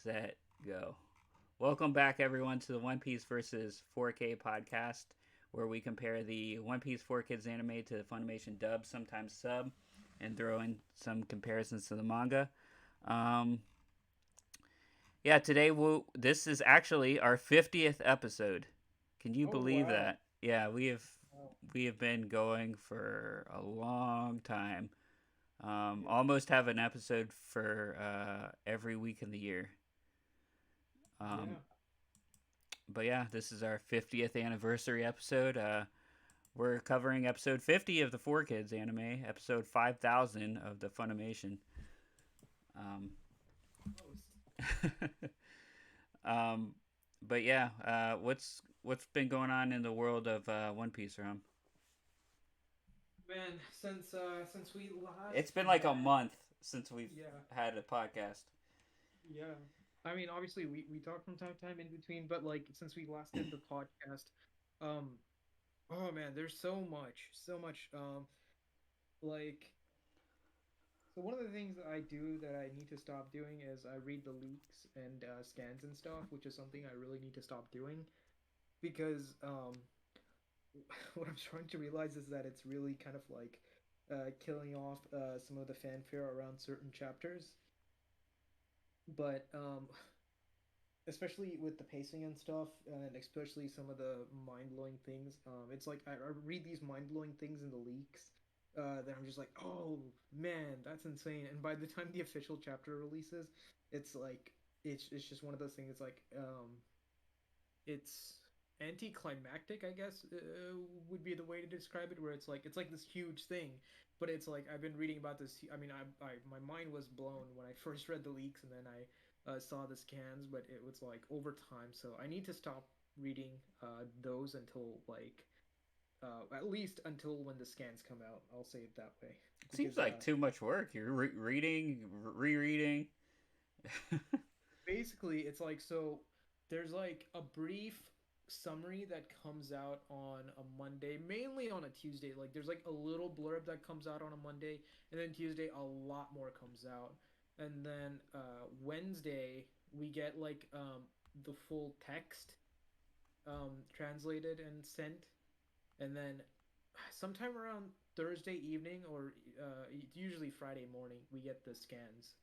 set, go. Welcome back, everyone, to the One Piece versus 4K podcast, where we compare the One Piece 4Kids anime to the Funimation dub, sometimes sub, and throw in some comparisons to the manga. Um, yeah, today this is actually our 50th episode. Can you Oh believe wow. that? Yeah, we have Wow. we have been going for a long time. Yeah. Almost have an episode for every week in the year. Um, Yeah. but yeah, this is our 50th anniversary episode. We're covering episode 50 of the Four Kids anime, episode 5,000 of the Funimation. Um, Close. um, but yeah, what's been going on in the world of One Piece, Rom? Man, since we It's last been like a met, month since we've yeah, had a podcast. yeah. I mean, obviously we talk from time to time in between, but like since we last did the podcast, um, oh man, there's so much. Like so one of the things that I do that I need to stop doing is I read the leaks and scans and stuff, which is something I really need to stop doing because what I'm trying to realize is that it's really kind of like killing off some of the fanfare around certain chapters. But especially with the pacing and stuff, and especially some of the mind blowing things, it's like I read these mind blowing things in the leaks. That I'm just like, oh man, that's insane. And by the time the official chapter releases, it's like it's just one of those things. It's like it's anticlimactic, I guess, would be the way to describe it, where it's like this huge thing, but it's like I've been reading about this. I mean, I my mind was blown when I first read the leaks, and then I saw the scans, but it was like over time. So I need to stop reading those until like at least until when the scans come out. I'll say it that way It seems because like too much work. You're reading, rereading. basically it's like so there's like a brief summary that comes out on a Monday, mainly on a Tuesday. Like there's like a little blurb that comes out on a Monday, and then Tuesday a lot more comes out. And then Wednesday we get like the full text translated and sent. And then sometime around Thursday evening or usually Friday morning we get the scans,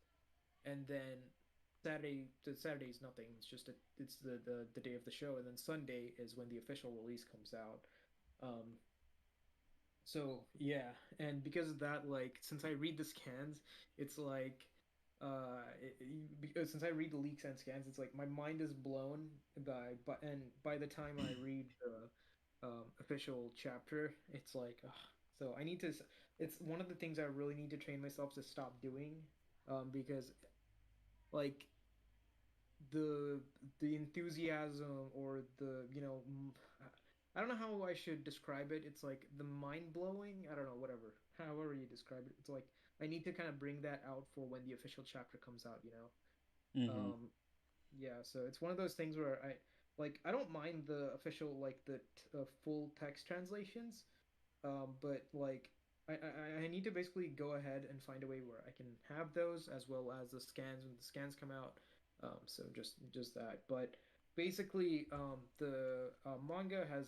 and then Saturday's nothing. It's just it's the day of the show, and then Sunday is when the official release comes out. Um, so yeah, and because of that, like since I read the scans, it's like because since I read the leaks and scans, it's like my mind is blown and by the time I read the official chapter, it's like ugh. So I need to. It's one of the things I really need to train myself to stop doing, because like the the enthusiasm or the I don't know how I should describe it. It's like the mind blowing. I don't know, whatever. However you describe it. It's like I need to kind of bring that out for when the official chapter comes out, you know. Mm-hmm. Um yeah, so it's one of those things where I don't mind the official like the full text translations, but like I need to basically go ahead and find a way where I can have those as well as the scans when the scans come out. So just that. But basically, the manga has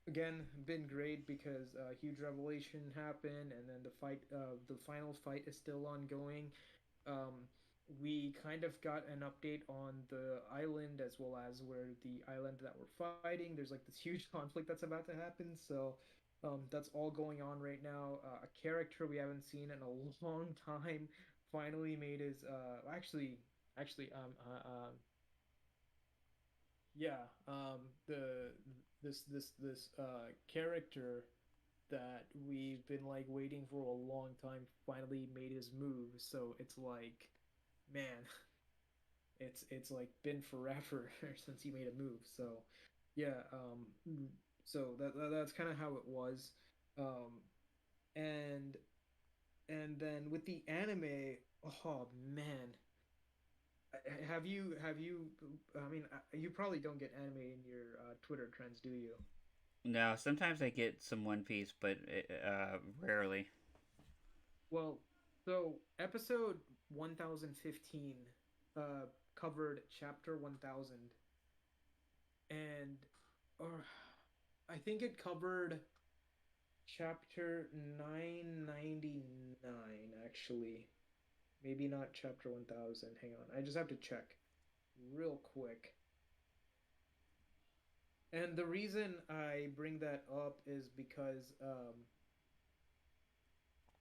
again been great because a huge revelation happened, and then the final fight is still ongoing. Um, we kind of got an update on the island as well as where the island that we're fighting. There's like this huge conflict that's about to happen. So that's all going on right now. A character we haven't seen in a long time finally made his actually yeah the this character that we've been like waiting for a long time finally made his move. So it's like man, it's like been forever since he made a move. So yeah, so that's kind of how it was. Um and then with the anime, oh man, have you I mean you probably don't get anime in your Twitter trends, do you? No, sometimes I get some One Piece, but rarely. Well, so episode 1015 uh covered chapter 1000, and or I think it covered chapter 999 actually. Maybe not chapter 1000. Hang on. I just have to check real quick. And the reason I bring that up is because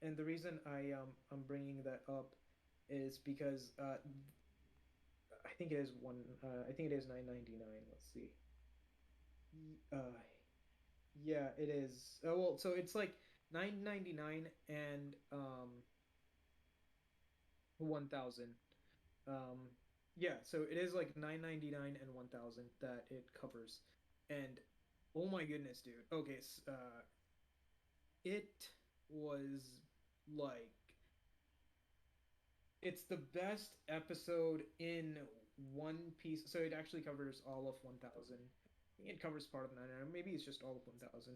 and the reason I'm bringing that up is because I think it is one I think it is 999. Let's see. Yeah, it is. Oh, well, so it's like 999 and 1000. Um yeah, so it is like 999 and 1000 that it covers. And oh my goodness, dude. Okay, it was like it's the best episode in One Piece. So it actually covers all of 1000. I think it covers part of 99. Maybe it's just all of 1000.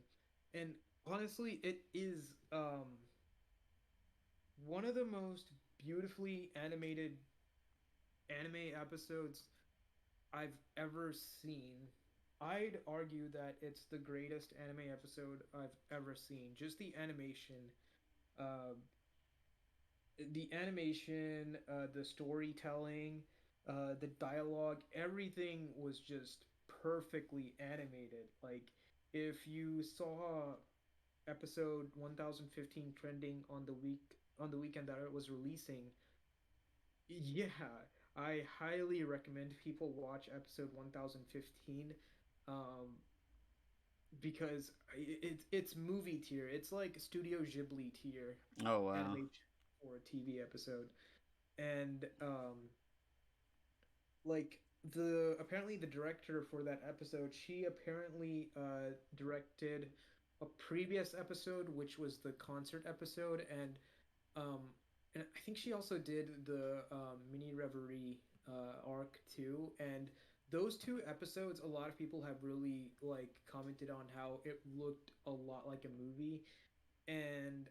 And honestly, it is one of the most beautifully animated anime episodes I've ever seen. I'd argue that it's the greatest anime episode I've ever seen. Just uh, the storytelling, the dialogue, everything was just perfectly animated. Like if you saw episode 1015 trending on the weekend that it was releasing, yeah, I highly recommend people watch episode 1015 um because it's movie tier. It's like Studio Ghibli tier Oh wow. animation for a TV episode. And like the apparently the director for that episode, she apparently directed a previous episode which was the concert episode, um and I think she also did the mini reverie arc too. And those two episodes, a lot of people have really like commented on how it looked a lot like a movie. And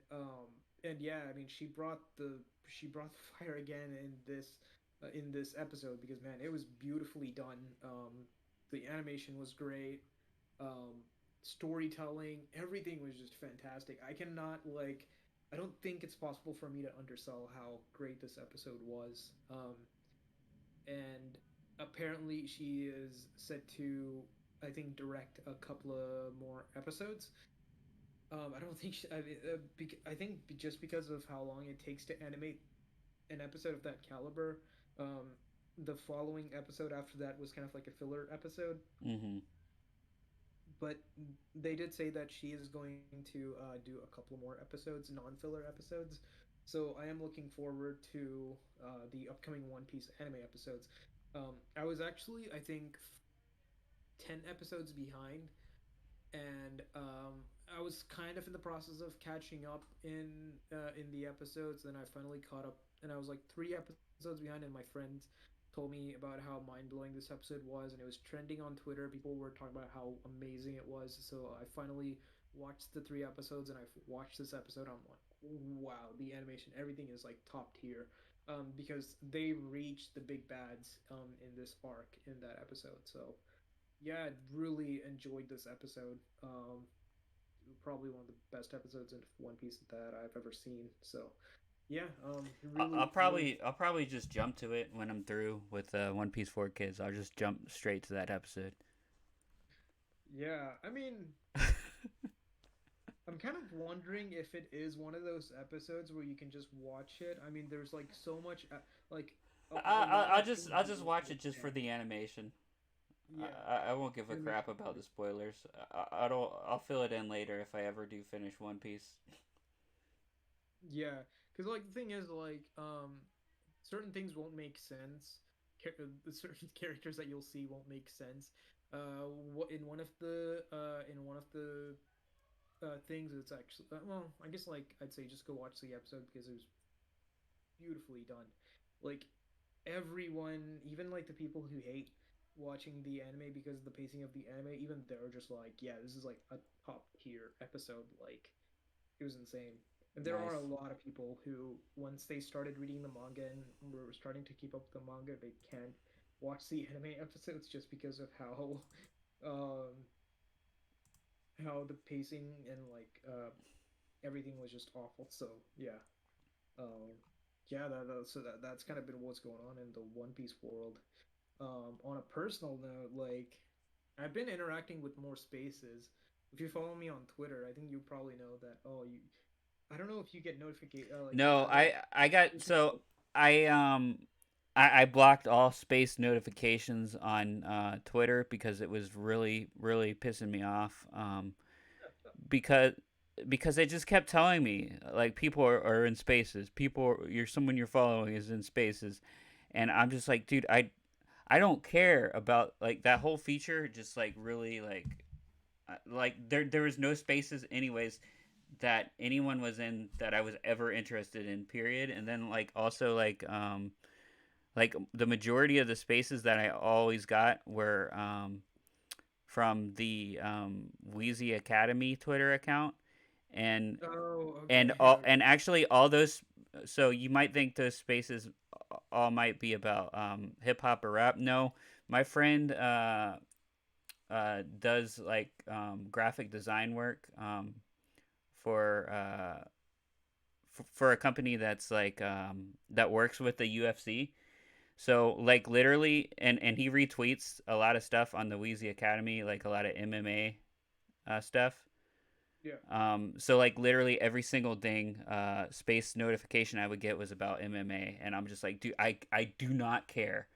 yeah, I mean, she brought the fire again in this episode because man, it was beautifully done. The animation was great. um Storytelling, everything was just fantastic. I don't think it's possible for me to undersell how great this episode was. And apparently she is set to, I think, direct a couple of more episodes. I don't think I mean, I think just because of how long it takes to animate an episode of that caliber, um, the following episode after that was kind of like a filler episode. Mm-hmm. But they did say that she is going to do a couple more episodes, non-filler episodes. So I am looking forward to the upcoming One Piece anime episodes. I was actually, I think, 10 episodes behind, and I was kind of in the process of catching up in the episodes. Then I finally caught up, and I was like 3 episodes behind. And my friends told me about how mind blowing this episode was, and it was trending on Twitter. People were talking about how amazing it was. So I finally watched the 3 episodes, and I've watched this episode. I'm like, wow, the animation, everything is like top tier. Because they reached the big bads in this arc in that episode. So yeah, I really enjoyed this episode. Probably one of the best episodes in One Piece that I've ever seen. So yeah, I'll really, really, I'll probably just jump to it when I'm through with One Piece for Kids. I'll just jump straight to that episode. yeah. I mean, I'm kind of wondering if it is one of those episodes where you can just watch it. I mean, there's like so much, like a lot of things I'll you just don't watch it just for understand. the animation. Yeah, I won't give a crap animation about the is spoilers. I'll fill it in later if I ever do finish One Piece. yeah, because like the thing is like certain things won't make sense. Certain characters that you'll see won't make sense. In one of the things, it's actually well, I guess like I'd say just go watch the episode because it was beautifully done. Like everyone, even like the people who hate watching the anime because of the pacing of the anime, even they're just like, yeah, this is like a top tier episode. Like it was insane. And there are a Nice. lot of people who, once they started reading the manga and were starting to keep up with the manga, they can't. watch the anime episodes just because of um how the pacing and like everything was just awful. So yeah, um, yeah, that's kind of been what's going on in the One Piece world. On a personal note, like I've been interacting with more spaces. If you follow me on Twitter, I think you probably know that. Oh, you. I don't know if you get notification No, I got notifications. so I I blocked all space notifications on Twitter because it was really pissing me off. Because it just kept telling me like people are in spaces. You're someone you're following is in spaces, and I'm just like, dude, I don't care about like that whole feature. Just like really like there was no spaces anyways that anyone was in that I was ever interested in. Period. And then like also like the majority of the spaces that I always got were from the Wheezy Academy Twitter account, and Oh, okay, and okay. actually all those. So you might think those spaces all might be about hip hop or rap. No, my friend does like graphic design work for for a company that's like that works with the UFC. So like literally, and he retweets a lot of stuff on the Wheezy Academy, like a lot of MMA stuff. Yeah. So like literally every single thing, space notification I would get was about MMA, and I'm just like, dude, I do not care.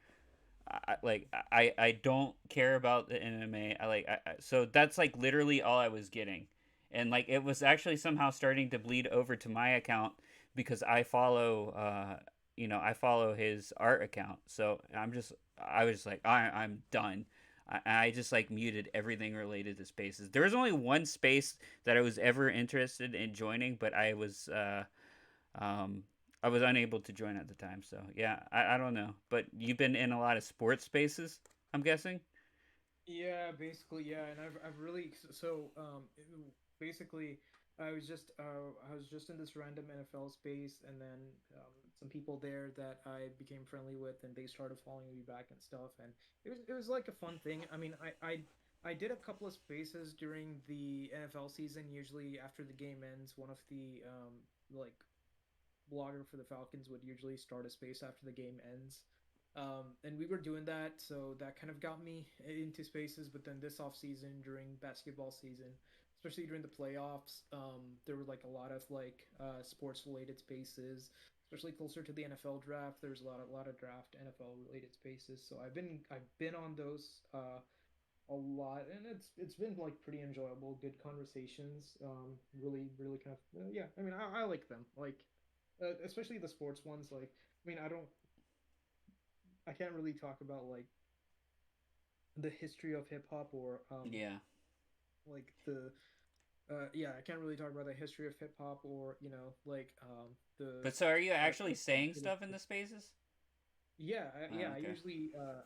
I don't care about the MMA. So that's like literally all I was getting, and like it was actually somehow starting to bleed over to my account because I follow his art account. So I was just like I'm done. I just like muted everything related to spaces. There was only one space that I was ever interested in joining, but um, I was unable to join at the time. So yeah, I don't know. But you've been in a lot of sports spaces, I'm guessing. Yeah, basically, yeah, and I've really basically I was just in this random NFL space, and then some people there that I became friendly with, and they started following me back and stuff, and it was like a fun thing. I mean, I did a couple of spaces during the NFL season. Usually after the game ends, one of the like blogger for the Falcons would usually start a space after the game ends. And we were doing that, so that kind of got me into spaces. But then this off season, during basketball season, especially during the playoffs, there were like a lot of like sports related spaces. Especially closer to the NFL draft, there's a lot of draft NFL related spaces. So I've been on those a lot, and it's been like pretty enjoyable, good conversations. Really kind of yeah. I mean, I like them. Like especially the sports ones. Like, I mean, I can't really talk about like the history of hip hop or Yeah. like the yeah, I can't really talk about the history of hip hop or like the But so are you actually hip hop saying sort of. stuff in the spaces? Yeah, Oh, yeah. okay.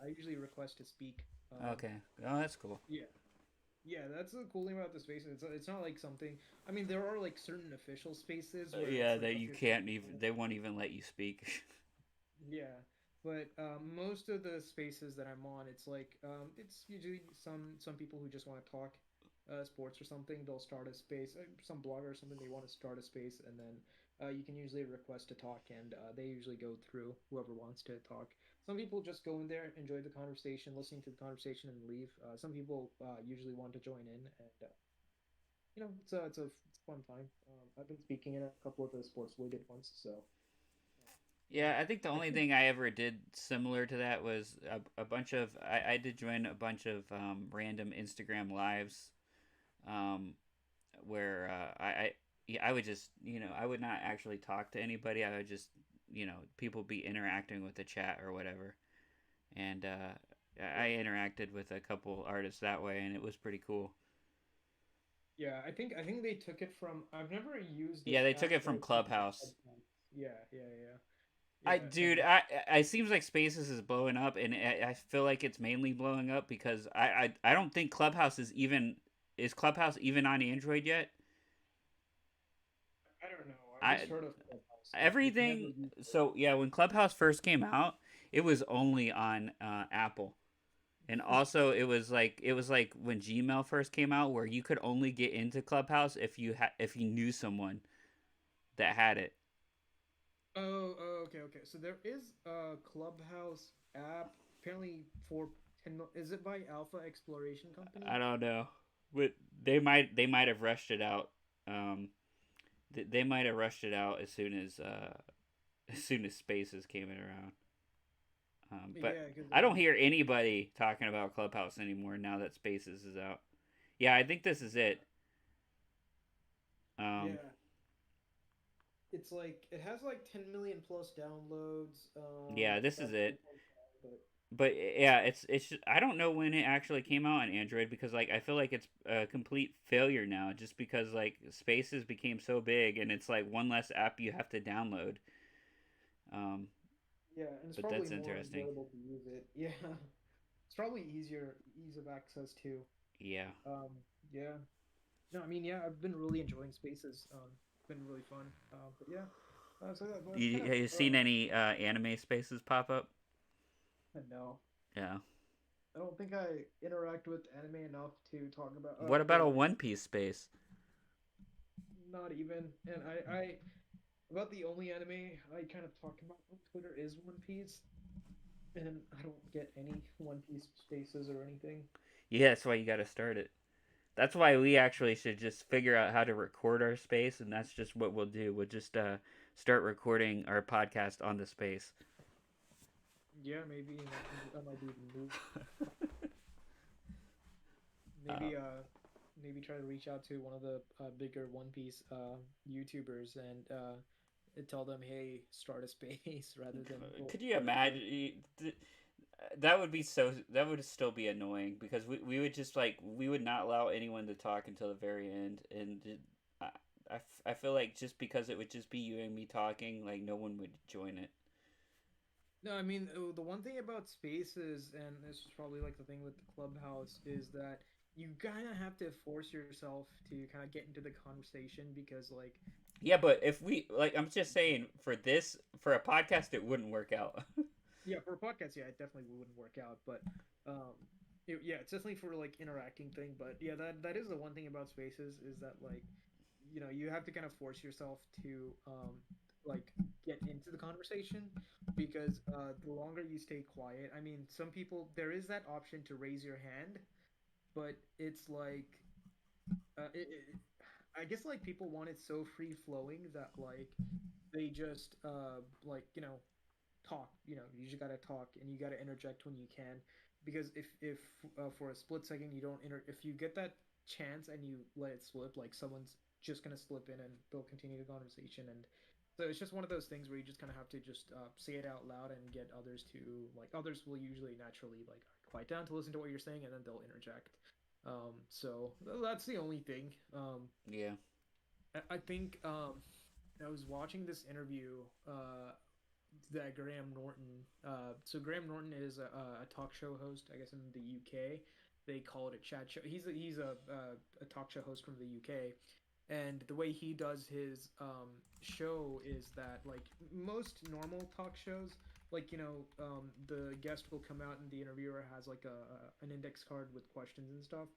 I usually request to speak. Okay. Oh, that's cool. Yeah, yeah. That's the cool thing about the spaces. It's not like something. I mean, there are like certain official spaces where it's Yeah, like that you official. can't even. They won't even let you speak. Yeah, but most of the spaces that I'm on, it's usually some people who just want to talk sports or something. They'll start a space, some blogger or something. They want to start a space, and then you can usually request to talk, and they usually go through whoever wants to talk. Some people just go in there, enjoy the conversation, listening to the conversation, and leave. Some people usually want to join in, and it's a fun time. I've been speaking in a couple of the sports related ones, so yeah, Yeah, I think the I only think. thing I ever did similar to that was a bunch of. I did join a bunch of random Instagram lives um, where yeah, I would just I would not actually talk to anybody. I would just people be interacting with the chat or whatever, and Yeah. I interacted with a couple artists that way, and it was pretty cool. Yeah, I think they took it from. I've never used Yeah, this they took app, it but from I think it's Clubhouse. Yeah, yeah, yeah, I yeah, dude, and I seems like Spaces is blowing up, and I feel like it's mainly blowing up because I don't think Clubhouse is Clubhouse even on Android yet. I don't know. I've just I heard of Clubhouse. I've never everything used it. so yeah when Clubhouse first came out, It was only on Apple. And also, it was like when Gmail first came out, where you could only get into Clubhouse if you knew someone that had it. Oh, okay, okay. So there is a Clubhouse app apparently for 10 mil. Is it by Alpha Exploration Company? I don't know, but they might have rushed it out. Um, they might have rushed it out as soon as Spaces came in around. But Yeah, because I don't hear anybody talking about Clubhouse anymore now that Spaces is out. Yeah, I think this is it. Um, yeah, it's like it has like 10 million plus downloads. yeah, this is That's it. pretty fun, but But yeah, it's I don't know when it actually came out on Android because like I feel like it's a complete failure now just because like Spaces became so big and it's like one less app you have to download. Um, yeah, and it's but probably that's more interesting. enjoyable to use it. Yeah, it's probably ease of access too. Yeah. Um, yeah. No, I mean, yeah, I've been really enjoying Spaces. It's been really fun. But yeah, so that's kind of Have you seen any anime Spaces pop up? no. Yeah. I don't think I interact with anime enough to talk about. What about a Well, One Piece space? not even. And I about the only anime I kind of talk about on Twitter is One Piece, and I don't get any One Piece spaces or anything. Yeah, that's why you got to start it. That's why we actually should just figure out how to record our space, and that's just what we'll do. We'll just start recording our podcast on the space. Yeah, maybe that might be the move. Uh, Maybe maybe try to reach out to one of the bigger One Piece YouTubers and tell them, hey, start a space rather than well, could you start a space. imagine? That would be so. That would still be annoying because we would just like we would not allow anyone to talk until the very end, and I feel like just because it would just be you and me talking, like no one would join it. No, I mean the one thing about spaces, and this is probably like the thing with the clubhouse, is that you kind of have to force yourself to kind of get into the conversation because like Yeah, but if we like, I'm just saying for a podcast, it wouldn't work out. yeah, for a podcast, yeah, it definitely wouldn't work out, but um yeah, it's definitely for like interacting thing, but yeah, that is the one thing about spaces is that like you have to kind of force yourself to like get into the conversation because the longer you stay quiet, I mean, some people there is that option to raise your hand, but it's like I guess like people want it so free flowing that like they just like talk. You just gotta talk and you gotta interject when you can, because if for a split second you don't if you get that chance and you let it slip, like someone's just gonna slip in and they'll continue the conversation. And so it's just one of those things where you just kind of have to just say it out loud and get others to like others will usually naturally like quiet down to listen to what you're saying and then they'll interject. So that's the only thing. Yeah. I think I was watching this interview that Graham Norton. So Graham Norton is a talk show host, I guess, in the UK. They call it a chat show. He's a talk show host from the UK, and the way he does his show is that like most normal talk shows, like the guest will come out and the interviewer has like an index card with questions and stuff,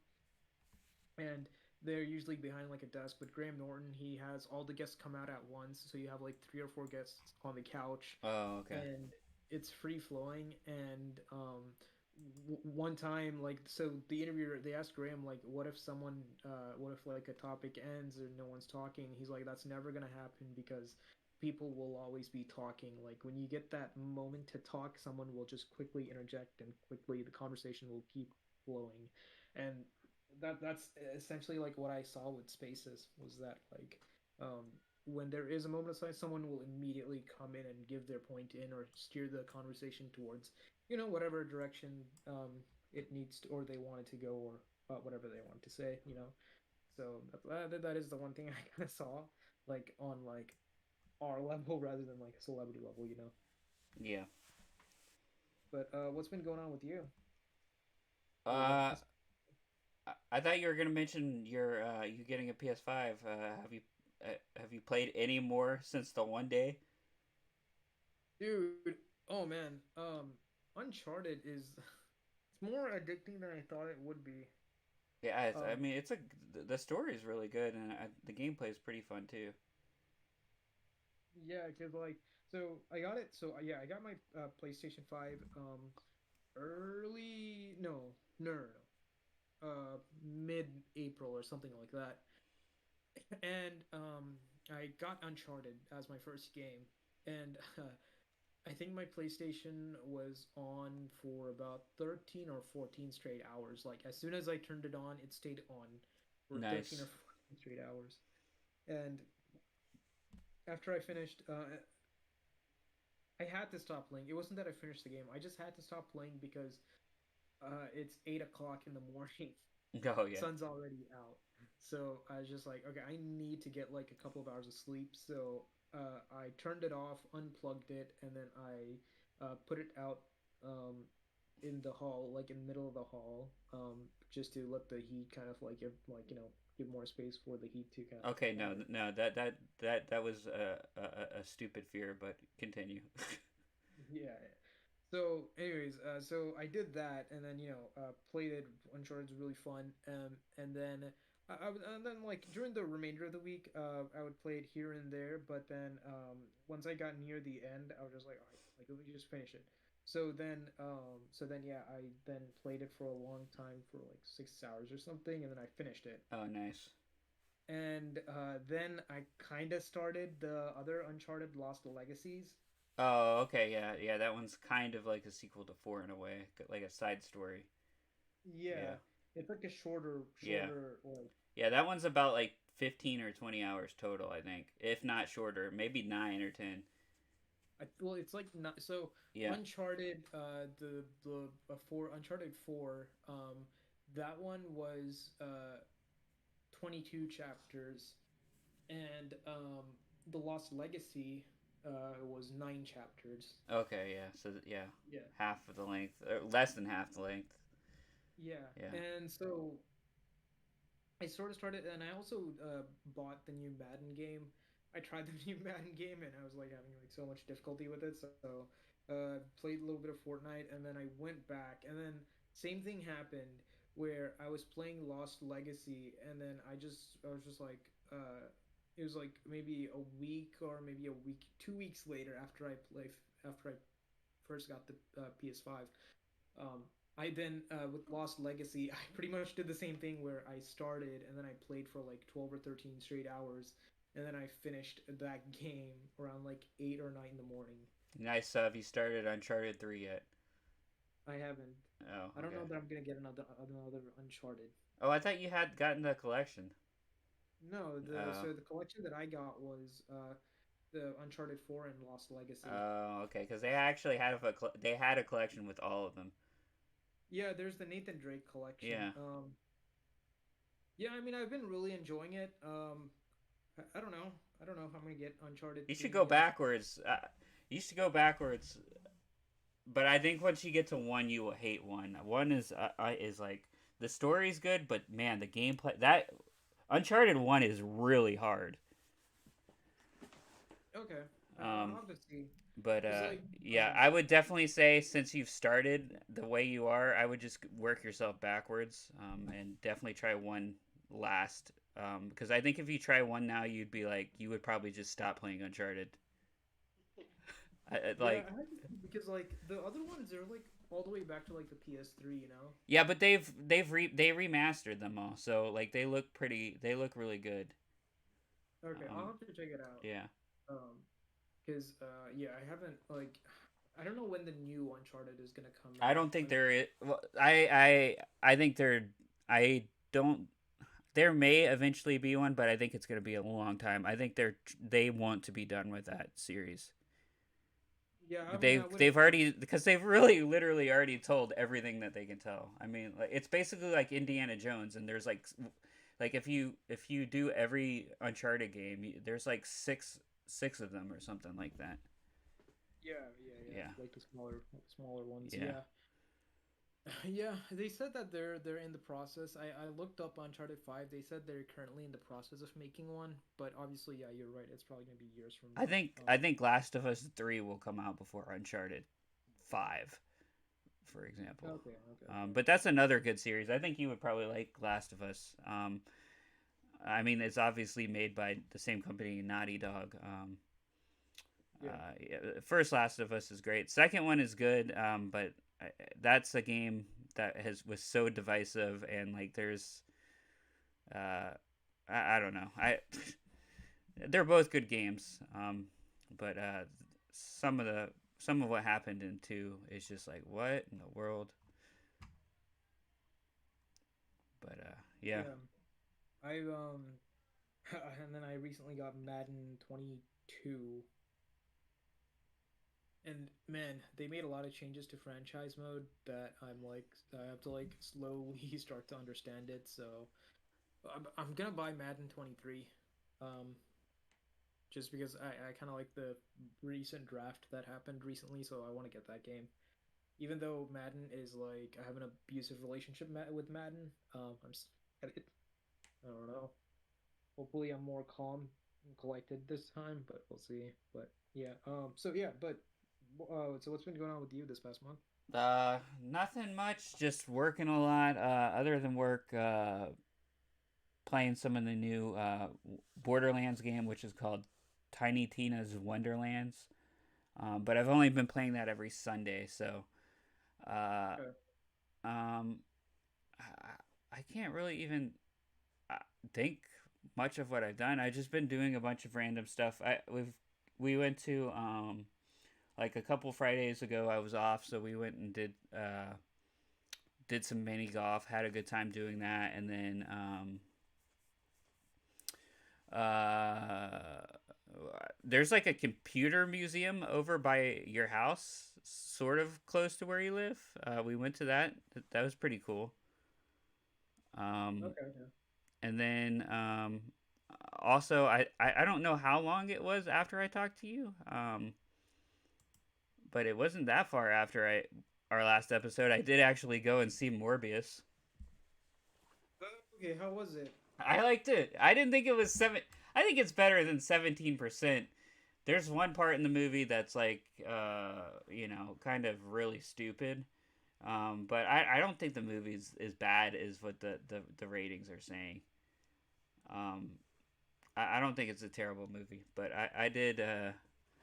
and they're usually behind like a desk. But Graham Norton, he has all the guests come out at once, so you have like three or four guests on the couch, Oh, okay. and it's free flowing. And one time, like, so the interviewer they asked Graham like, what if like a topic ends or no one's talking? He's like, that's never gonna happen because people will always be talking. Like when you get that moment to talk, someone will just quickly interject and quickly the conversation will keep flowing. And that's essentially like what I saw with spaces was that like um, when there is a moment of silence, someone will immediately come in and give their point in or steer the conversation towards whatever direction it needs to or they want it to go or whatever they want to say. So that is the one thing I kind of saw like on like our level rather than like a celebrity level. Yeah. But what's been going on with you? Uh, Besides, I thought you were gonna mention your you getting a PS5. Have you played any more since the one day? dude. Oh man, Uncharted is it's more addicting than I thought it would be. Yeah, I Um, mean, the story is really good, and the gameplay is pretty fun too. yeah, cause like so I got it. So yeah, I got my PlayStation 5 early mid April or something like that. And I got Uncharted as my first game, and I think my PlayStation was on for about 13 or 14 straight hours. Like as soon as I turned it on, it stayed on for 13 or Nice. 14 straight hours. And after I finished, I had to stop playing. It wasn't that I finished the game. I just had to stop playing because it's 8 o'clock in the morning. Oh yeah. Sun's already out. So I was just like, okay, I need to get like a couple of hours of sleep. So I turned it off, unplugged it, and then I put it out um, in the hall, like in the middle of the hall, just to let the heat kind of like give more space for the heat to kind of Okay, no, gather. no, that was a stupid fear, but continue. Yeah. So, anyways, so I did that, and then played it. Uncharted's really fun. And then and then like during the remainder of the week, I would play it here and there. But then, once I got near the end, I was just like, all right, like let me just finish it. So then, yeah, I then played it for a long time, for like 6 hours or something, and then I finished it. Oh, nice. And then I kind of started the other Uncharted Lost Legacies. Oh, okay, yeah, yeah. That one's kind of like a sequel to four in a way, like a side story. Yeah, Yeah, it's like a yeah, shorter like yeah. That one's about like 15 or 20 hours total, I think, if not shorter, maybe 9 or 10. well, it's like not so Yeah. Uncharted. The four Uncharted 4. That one was 22 chapters, and the Lost Legacy was 9 chapters. Okay, yeah. So yeah, Yeah, half of the length, or less than half the length. yeah, Yeah. and so I sort of started, and I also bought the new Madden game. I tried the new Madden game, and I was like having like so much difficulty with it. So played a little bit of Fortnite, and then I went back, and then same thing happened where I was playing Lost Legacy, and then I was just like it was like maybe a week or maybe a week, 2 weeks later after I first got the PS5. I then with Lost Legacy, I pretty much did the same thing where I started and then I played for like 12 or 13 straight hours, and then I finished that game around like 8 or 9 in the morning. Nice. Have you started Uncharted 3 yet? I haven't. Oh, I don't okay. know that I'm gonna get another Uncharted. Oh, I thought you had gotten the collection. No, the Oh. so the collection that I got was the Uncharted 4 and Lost Legacy. Oh, okay. Because they actually they had a collection with all of them. Yeah, there's the Nathan Drake collection. Yeah. Yeah, I mean I've been really enjoying it. I don't know. I don't know if I'm gonna get Uncharted You should 3 go yet. backwards. You should go backwards. But I think once you get to one, you will hate one. One is like the story's good, but man, the gameplay that Uncharted one is really hard. Okay, I'll Um, have to see. but Cause like, yeah, I would definitely say since you've started the way you are, I would just work yourself backwards and definitely try one last. Because I think if you try one now, you'd be like you would probably just stop playing Uncharted. yeah, Like I have to see, because like the other ones, they're like all the way back to like the PS3, you know? yeah, but they remastered them all, so like they look really good. Okay, I'll have to check it out. Yeah, Um, cause yeah, I haven't like, I don't know when the new Uncharted is gonna come I out. don't think I mean, there is. Well, I think there. I don't. There may eventually be one, but I think it's going to be a long time. I think they want to be done with that series. yeah, I mean, I wouldn't. They've already because they've really literally already told everything that they can tell. I mean, like, it's basically like Indiana Jones, and there's like if you do every Uncharted game, there's like six of them or something like that. Yeah, yeah, yeah. Yeah, Like the smaller ones. yeah. Yeah. Yeah, they said that they're in the process. I looked up Uncharted 5. They said they're currently in the process of making one, but obviously, yeah, you're right. It's probably gonna be years from I now. think I think Last of Us 3 will come out before Uncharted 5, for example. Okay, okay, okay. But that's another good series. I think you would probably like Last of Us. I mean, it's obviously made by the same company, Naughty Dog. Yeah. Yeah, first Last of Us is great. Second one is good, but that's a game that has was so divisive and like there's uh, I don't know. I they're both good games, but some of the some of what happened in two is just like what in the world. But yeah, Yeah. I and then I recently got Madden 22. And man, they made a lot of changes to franchise mode that I'm like I have to like slowly start to understand it. So I'm gonna buy Madden 23, um, just because I kind of like the recent draft that happened recently. So I want to get that game. Even though Madden is like I have an abusive relationship with Madden, I'm still at it. I don't know. Hopefully, I'm more calm and collected this time, but we'll see. But yeah, so yeah, but so what's been going on with you this past month? nothing much. Just working a lot. Other than work, playing some of the new Borderlands game, which is called Tiny Tina's Wonderlands. But I've only been playing that every Sunday, so uh, Okay. um, I can't really even uh, think much of what I've done. I've just been doing a bunch of random stuff. We went to like a couple Fridays ago. I was off, so we went and did some mini golf. Had a good time doing that, and then uh, there's like a computer museum over by your house, sort of close to where you live. We went to that. That was pretty cool. Um, Okay. Yeah. and then also, I don't know how long it was after I talked to you, but it wasn't that far after our last episode. I did actually go and see Morbius. Okay. How was it? I liked it. I didn't think it was seven. I think it's better than 17%. There's one part in the movie that's like, kind of really stupid. But I don't think the movie's as bad as what the ratings are saying. Um, I don't think it's a terrible movie, but I did.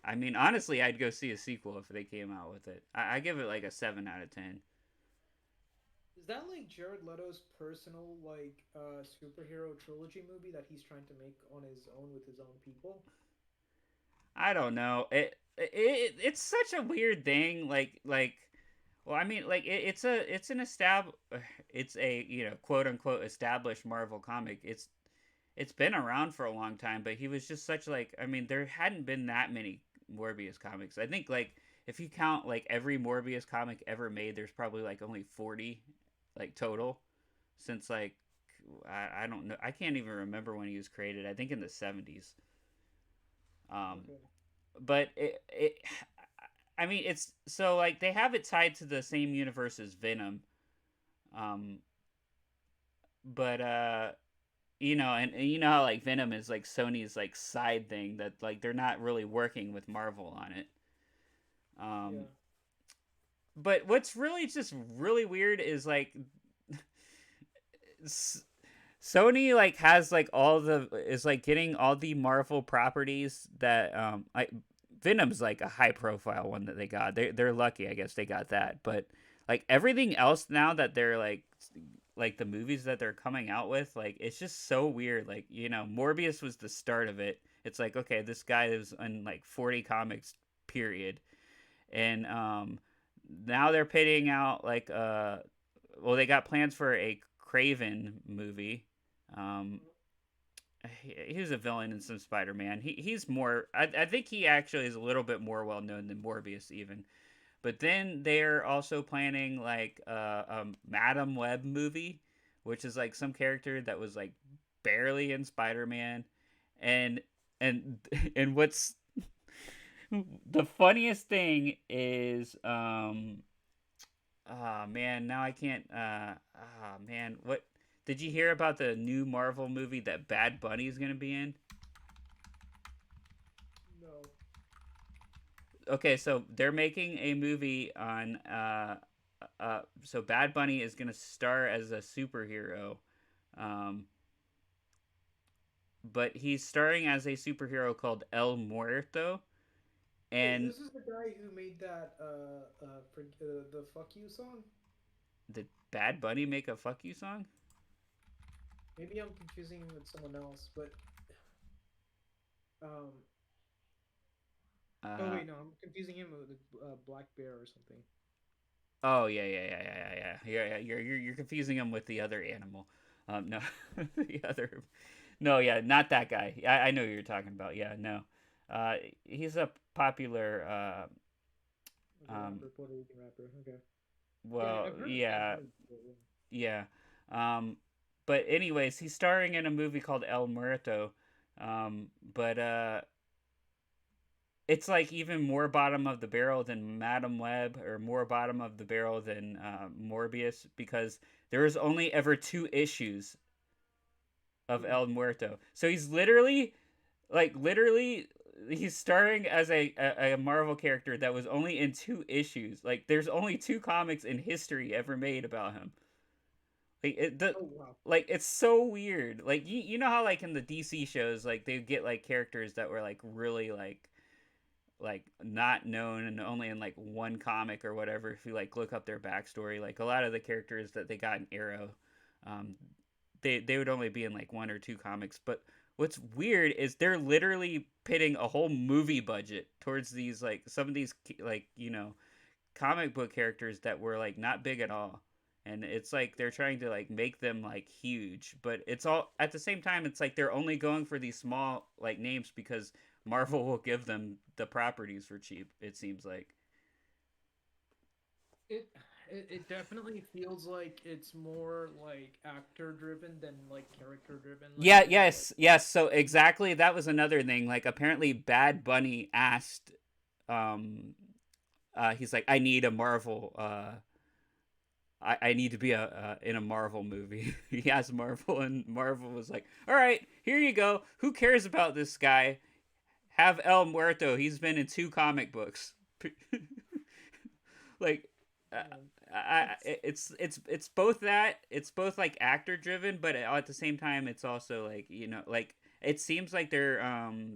I mean, honestly, I'd go see a sequel if they came out with it. I give it like a 7 out of 10. Is that like Jared Leto's personal like superhero trilogy movie that he's trying to make on his own with his own people? I don't know. It's such a weird thing. Well, I mean, like it's an it's a quote unquote established Marvel comic. It's been around for a long time, but he was just such like I mean, there hadn't been that many Morbius comics. I think like if you count like every Morbius comic ever made, there's probably like only 40 like total since like I don't know. I can't even remember when he was created. I think in the 70s. Um, Okay. but I mean, it's so like they have it tied to the same universe as Venom. Um, but and you know how like Venom is like Sony's like side thing that like they're not really working with Marvel on it. Um, Yeah. but what's really just really weird is like Sony like has like all the is like getting all the Marvel properties that like Venom's like a high profile one that they got. They're lucky, I guess they got that. But like everything else now that they're like the movies that they're coming out with, like it's just so weird. Like, Morbius was the start of it. It's like, okay, this guy is in like 40 comics period. And now they're pitting out like well, they got plans for a Craven movie. Um, he was a villain in some Spider-Man. He's more. I think he actually is a little bit more well known than Morbius even. But then they're also planning like a Madam Web movie, which is like some character that was like barely in Spider-Man, and and and what's the funniest thing is Oh man, now I can't. Man, what? Did you hear about the new Marvel movie that Bad Bunny is gonna be in? No. Okay, so they're making a movie on. So Bad Bunny is gonna star as a superhero, um, but he's starring as a superhero called El Muerto, Wait, and this is the guy who made that the "fuck you" song. did Bad Bunny make a "fuck you" song? Maybe I'm confusing him with someone else, but um. Oh Uh, wait, no, I'm confusing him with Black Bear or something. oh yeah. You're confusing him with the other animal. No, the other. No, yeah, not that guy. I know who you're talking about. Yeah, no. Uh, he's a popular. Like a Um, rapper, Puerto Rican rapper. Okay. Yeah, well, I've heard of Bad yeah, Bunny before. Yeah. yeah. Um, but anyways, he's starring in a movie called El Muerto. But it's like even more bottom of the barrel than Madam Web, or more bottom of the barrel than Morbius, because there was only ever two issues of Hmm. El Muerto. So he's literally, literally, he's starring as a Marvel character that was only in two issues. Like there's only two comics in history ever made about him. Like Oh wow. it's so weird. Like you know how like in the DC shows like they get like characters that were like really like not known and only in like one comic or whatever. If you like look up their backstory, like a lot of the characters that they got in Arrow, um, they would only be in like one or two comics. But what's weird is they're literally pitting a whole movie budget towards these like some of these like comic book characters that were like not big at all. And it's like they're trying to like make them like huge, but it's all at the same time. It's like they're only going for these small like names because Marvel will give them the properties for cheap. It seems like. It, it definitely feels like it's more like actor driven than like character driven. Like Yeah, there's like yes. So exactly, that was another thing. Like apparently, Bad Bunny asked, um, he's like, I need a Marvel. I need to be in a Marvel movie. He asked Marvel, and Marvel was like, all right, here you go. Who cares about this guy? Have El Muerto. He's been in two comic books. Like, uh, um, it's it's both that it's both like actor driven, but at the same time, it's also like like it seems like they're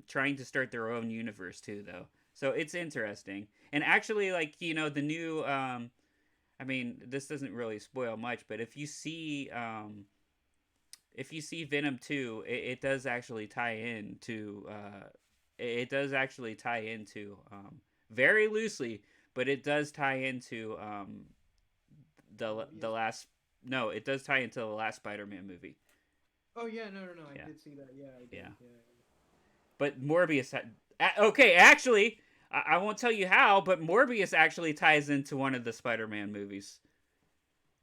trying to start their own universe too, though. So it's interesting, and actually, like the new I mean, this doesn't really spoil much, but if you see Venom 2, it does actually tie into it does actually tie into very loosely, but it does tie into the Morbius. last no, it does tie into the last Spider-Man movie. Oh yeah, no, I Yeah. did see that. Yeah, I did. Yeah. Yeah. But Morbius okay, actually, I won't tell you how, but Morbius actually ties into one of the Spider-Man movies.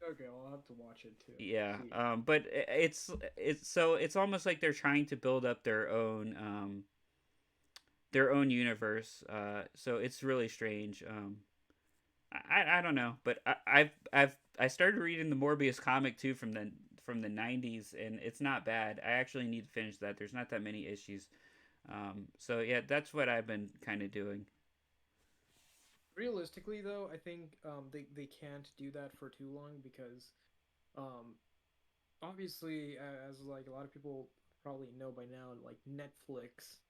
Okay, well, I'll have to watch it too. Yeah, See. but it's so it's almost like they're trying to build up their own universe. So it's really strange. I don't know, but I started reading the Morbius comic too from the '90s, and it's not bad. I actually need to finish that. There's not that many issues. So yeah, that's what I've been kind of doing. Realistically, though, I think they can't do that for too long because um obviously, as like a lot of people probably know by now, like Netflix,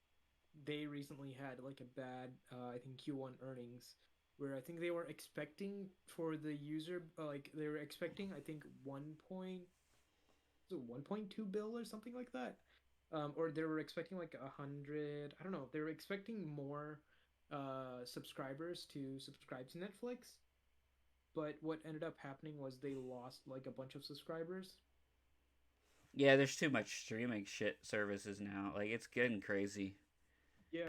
they recently had like a bad I think Q1 earnings where I think they were expecting for the user like they were expecting I think 1.2 bill or something like that. Or they were expecting like 100. I don't know. They were expecting more subscribers to subscribe to Netflix, but what ended up happening was they lost like a bunch of subscribers. Yeah, there's too much streaming shit services now. Like it's getting crazy. Yeah,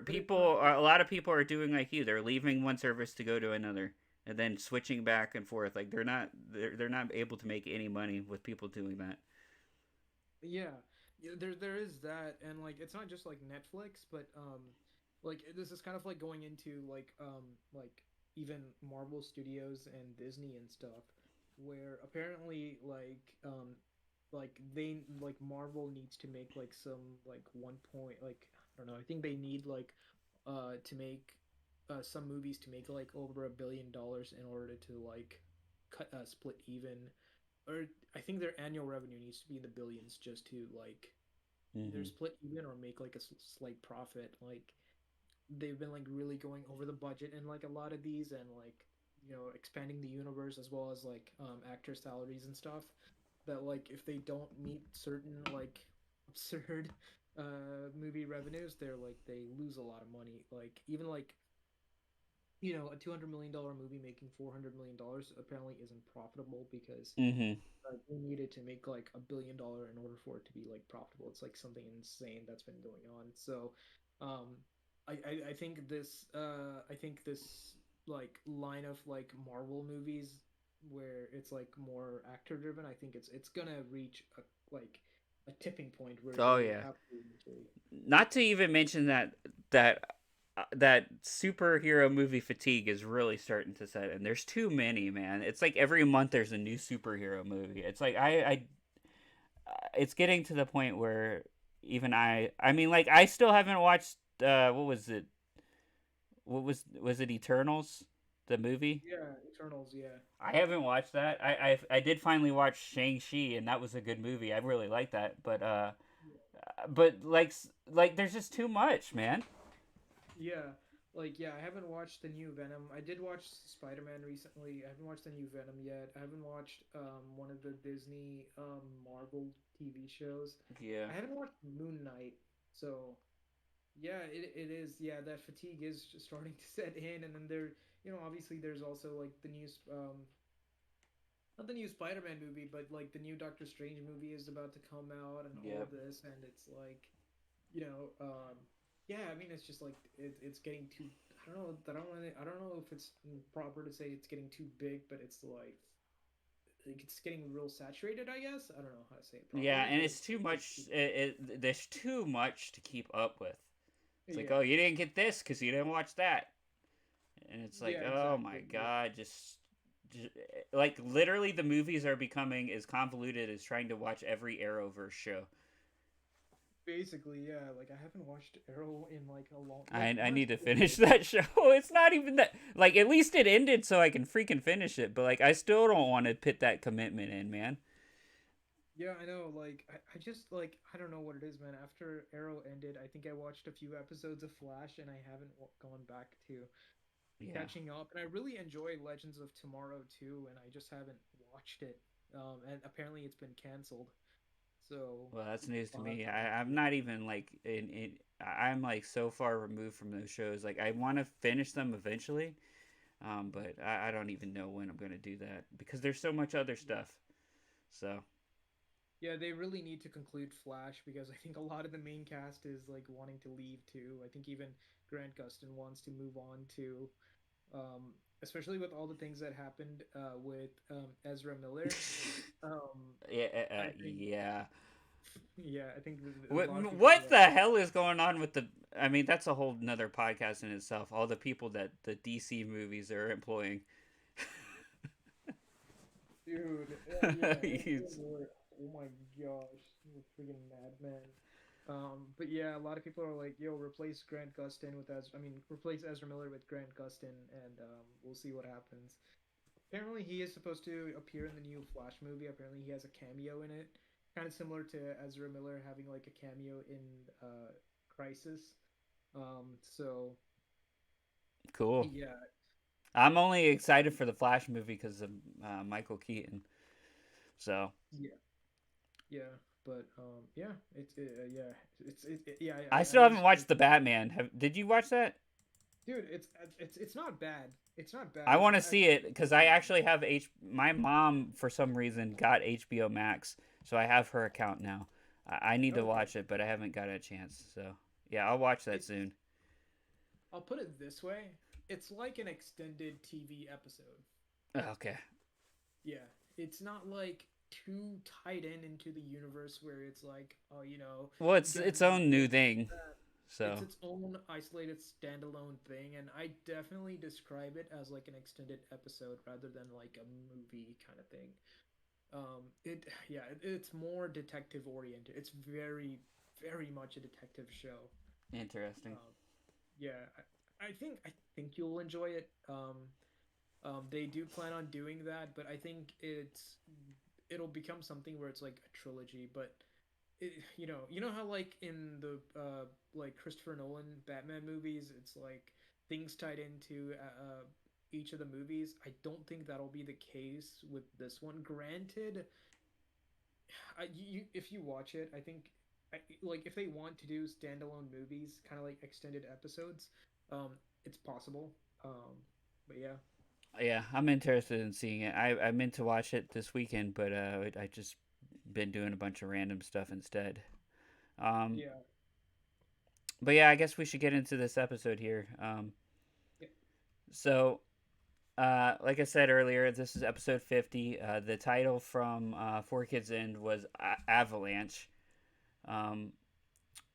but it's People not. are a lot of people are doing like you. They're leaving one service to go to another and then switching back and forth. Like they're not able to make any money with people doing that. Yeah, yeah. There is that, and like it's not just like Netflix, but like this is kind of like going into like even Marvel Studios and Disney and stuff, where apparently like Marvel needs to make like some like 1 point like I don't know, I think they need like to make some movies to make like over $1 billion in order to like cut split even, or I think their annual revenue needs to be in the billions just to like either Mm-hmm. split even or make like a slight profit. Like they've been like really going over the budget in like a lot of these, and like expanding the universe as well as like actor salaries and stuff, that like if they don't meet certain like absurd movie revenues, they lose a lot of money. Like even like a $200 million movie making $400 million apparently isn't profitable because Mm-hmm. they needed to make like $1 billion in order for it to be like profitable. It's like something insane that's been going on. So, um, I think this like line of like Marvel movies where it's like more actor driven. I think it's gonna reach a tipping point where Oh they yeah. have to eventually. Not to even mention that that superhero movie fatigue is really starting to set in. There's too many, man. It's like every month there's a new superhero movie. It's like I it's getting to the point where even I mean like I still haven't watched what was it? What was it Eternals? The movie? Yeah, Eternals. Yeah. I haven't watched that. I did finally watch Shang-Chi and that was a good movie. I really like that. But like there's just too much, man. Yeah, yeah, I haven't watched the new Venom. I did watch Spider-Man recently. I haven't watched the new Venom yet. I haven't watched one of the Disney Marvel TV shows. Yeah. I haven't watched Moon Knight. So, yeah, it is. Yeah, that fatigue is just starting to set in, and then obviously there's also like the new not the new Spider-Man movie, but like the new Doctor Strange movie is about to come out and all Yep. of this, and it's like you know, yeah, I mean, it's just like it's getting too. I don't know. I don't know if it's proper to say it's getting too big, but it's like it's getting real saturated. I guess I don't know how to say it Yeah, properly, and but it's too much. There's too much to keep up with. It's like, oh, yeah, you didn't get this because you didn't watch that, and it's like, yeah, oh exactly. my god, just like literally the movies are becoming as convoluted as trying to watch every Arrowverse show. Basically, yeah. Like I haven't watched Arrow in like a long, like I not need to even finish that show. It's not even that like at least it ended so I can freaking finish it, but like I still don't want to put that commitment in, man. yeah, I know. Like, I just like I don't know what it is, man. After Arrow ended, I think I watched a few episodes of Flash, and I haven't gone back to Yeah. catching up. And I really enjoy Legends of Tomorrow too, and I just haven't watched it. And apparently it's been canceled, so Well, that's news to I'll have me. to watch I'm it. not even like in. I'm like so far removed from those shows. Like I want to finish them eventually, but I don't even know when I'm gonna do that because there's so much other Yeah. stuff. So Yeah, they really need to conclude Flash because I think a lot of the main cast is like wanting to leave too. I think even Grant Gustin wants to move on too, especially with all the things that happened with Ezra Miller. Um, yeah, I think yeah. yeah, I think a What lot of people what are the hell is going on with the? I mean, that's a whole nother podcast in itself. All the people that the DC movies are employing. dude. Yeah, Ezra He's- Miller. Oh my gosh, he's a freaking madman. But yeah, a lot of people are like, "Yo, replace Grant Gustin with Ezra. I mean, replace Ezra Miller with Grant Gustin, and we'll see what happens." Apparently, he is supposed to appear in the new Flash movie. Apparently, he has a cameo in it, kind of similar to Ezra Miller having like a cameo in Crisis. So cool. yeah, I'm only excited for the Flash movie because of Michael Keaton. So yeah, yeah. But yeah, yeah, yeah. I I still haven't was watched like, the Batman. Did you watch that? dude, it's not bad. It's not bad. I It's want to not see actually it because I actually have H. My mom for some reason got HBO Max, so I have her account now. I need to okay. watch it, but I haven't got a chance. So yeah, I'll watch that It's soon. I'll put it this way. It's like an extended TV episode. Okay. Yeah, it's not like too tied into the universe where it's like, oh, Well, you it's gotta its do own this, new thing. that. it's So its own isolated standalone thing, and I definitely describe it as like an extended episode rather than like a movie kind of thing. It yeah, it's more detective oriented. It's very much a detective show. interesting. Um, yeah, I think you'll enjoy it. They do plan on doing that, but I think it'll become something where it's like a trilogy. But you know how like in the like Christopher Nolan Batman movies, it's like things tied into each of the movies. I don't think that'll be the case with this one. Granted, if you watch it, I think like if they want to do standalone movies, kind of like extended episodes, um, it's possible. But yeah, Yeah, I'm interested in seeing it. I meant to watch it this weekend, but I just been doing a bunch of random stuff instead. Um, yeah, but yeah, I guess we should get into this episode here. yeah. So like I said earlier, this is episode 50. The title from Four Kids End was Avalanche. Um,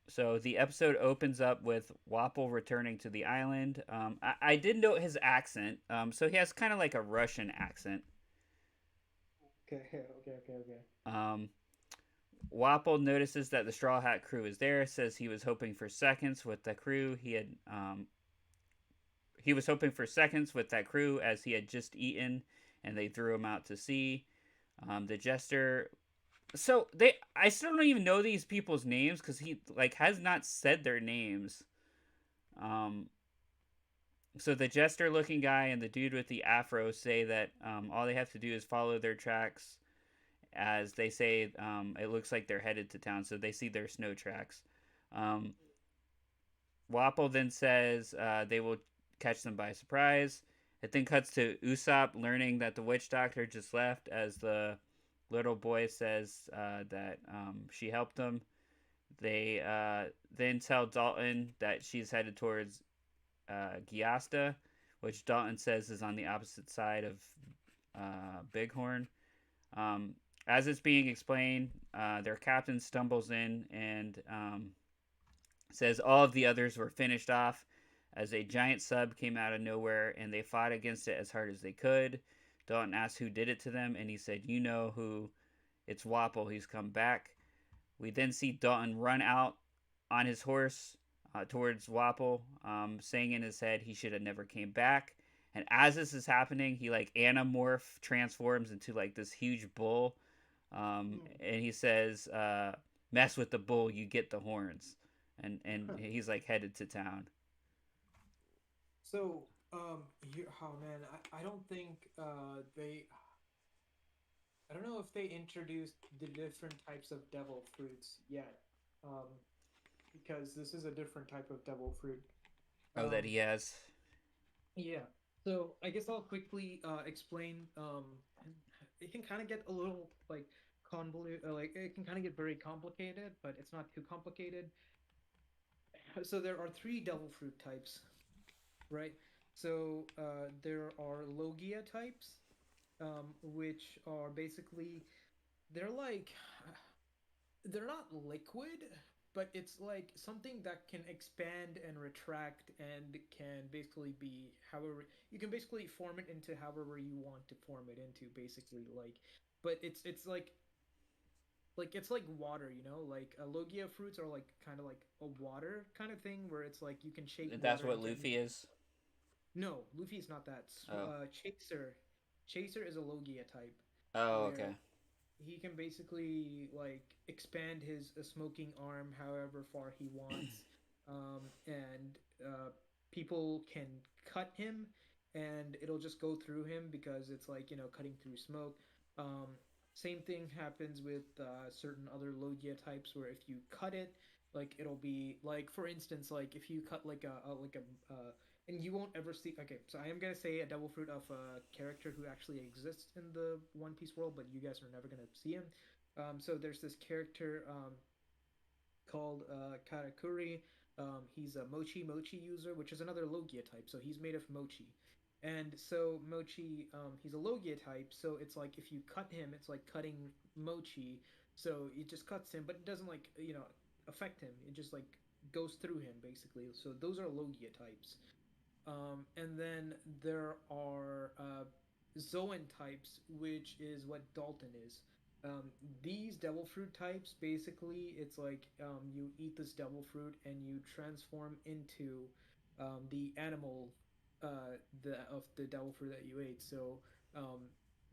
so the episode opens up with Wapple returning to the island. I did note his accent. So he has kind of like a Russian accent. Okay, okay. Um, Wapple notices that the Straw Hat crew is there. Says he was hoping for seconds with the crew. He was hoping for seconds with that crew as he had just eaten, and they threw him out to sea. The jester. So I still don't even know these people's names because he like has not said their names. Um, so the jester-looking guy and the dude with the afro say that all they have to do is follow their tracks, as they say it looks like they're headed to town. So they see their snow tracks. Um, Wapple then says they will catch them by surprise. It then cuts to Usopp learning that the witch doctor just left as the little boy says that she helped him. They then tell Dalton that she's headed towards Gyasta, which Dalton says is on the opposite side of Bighorn. Um, as it's being explained, their captain stumbles in and says all of the others were finished off as a giant sub came out of nowhere and they fought against it as hard as they could. Dalton asked who did it to them, and he said, "You know who? It's Wapple. He's come back." We then see Dalton run out on his horse towards Wapple, saying in his head he should have never came back. And as this is happening, he like anamorph transforms into like this huge bull, and he says, "Mess with the bull, you get the horns." And Huh. he's like headed to town. So, oh man, I don't think I don't know if they introduced the different types of devil fruits yet, um, because this is a different type of devil fruit. Oh, that Um, he has. yeah. So I guess I'll quickly explain. And it can kind of get a little like convoluted, like it can kind of get very complicated, but it's not too complicated. So there are three devil fruit types, right? So there are Logia types, which are basically they're like they're not liquid, but it's like something that can expand and retract and can basically be however you can basically form it into however you want to form it into basically like but it's like it's like water, you know, like logia fruits are like kind of like a water kind of thing where it's like you can shape That's water what into Luffy anything. is. No, Luffy's not that. Oh. Chaser is a logia type Oh, where okay. he can basically like expand his smoking arm however far he wants, and people can cut him, and it'll just go through him because it's like cutting through smoke. Um, Same thing happens with certain other logia types where if you cut it, like it'll be like for instance like if you cut like a and you won't ever see. Okay, so I am gonna say a devil fruit of a character who actually exists in the One Piece world, but you guys are never gonna see him. So there's this character called Karakuri. He's a mochi user, which is another Logia type. So he's made of mochi. And so Mochi, he's a Logia type. So it's like if you cut him, it's like cutting mochi. So it just cuts him, but it doesn't like affect him. It just like goes through him basically. So those are Logia types. And then there are Zoan types, which is what Dalton is. Um, these devil fruit types, basically, it's like you eat this devil fruit and you transform into the animal of the devil fruit that you ate. So um,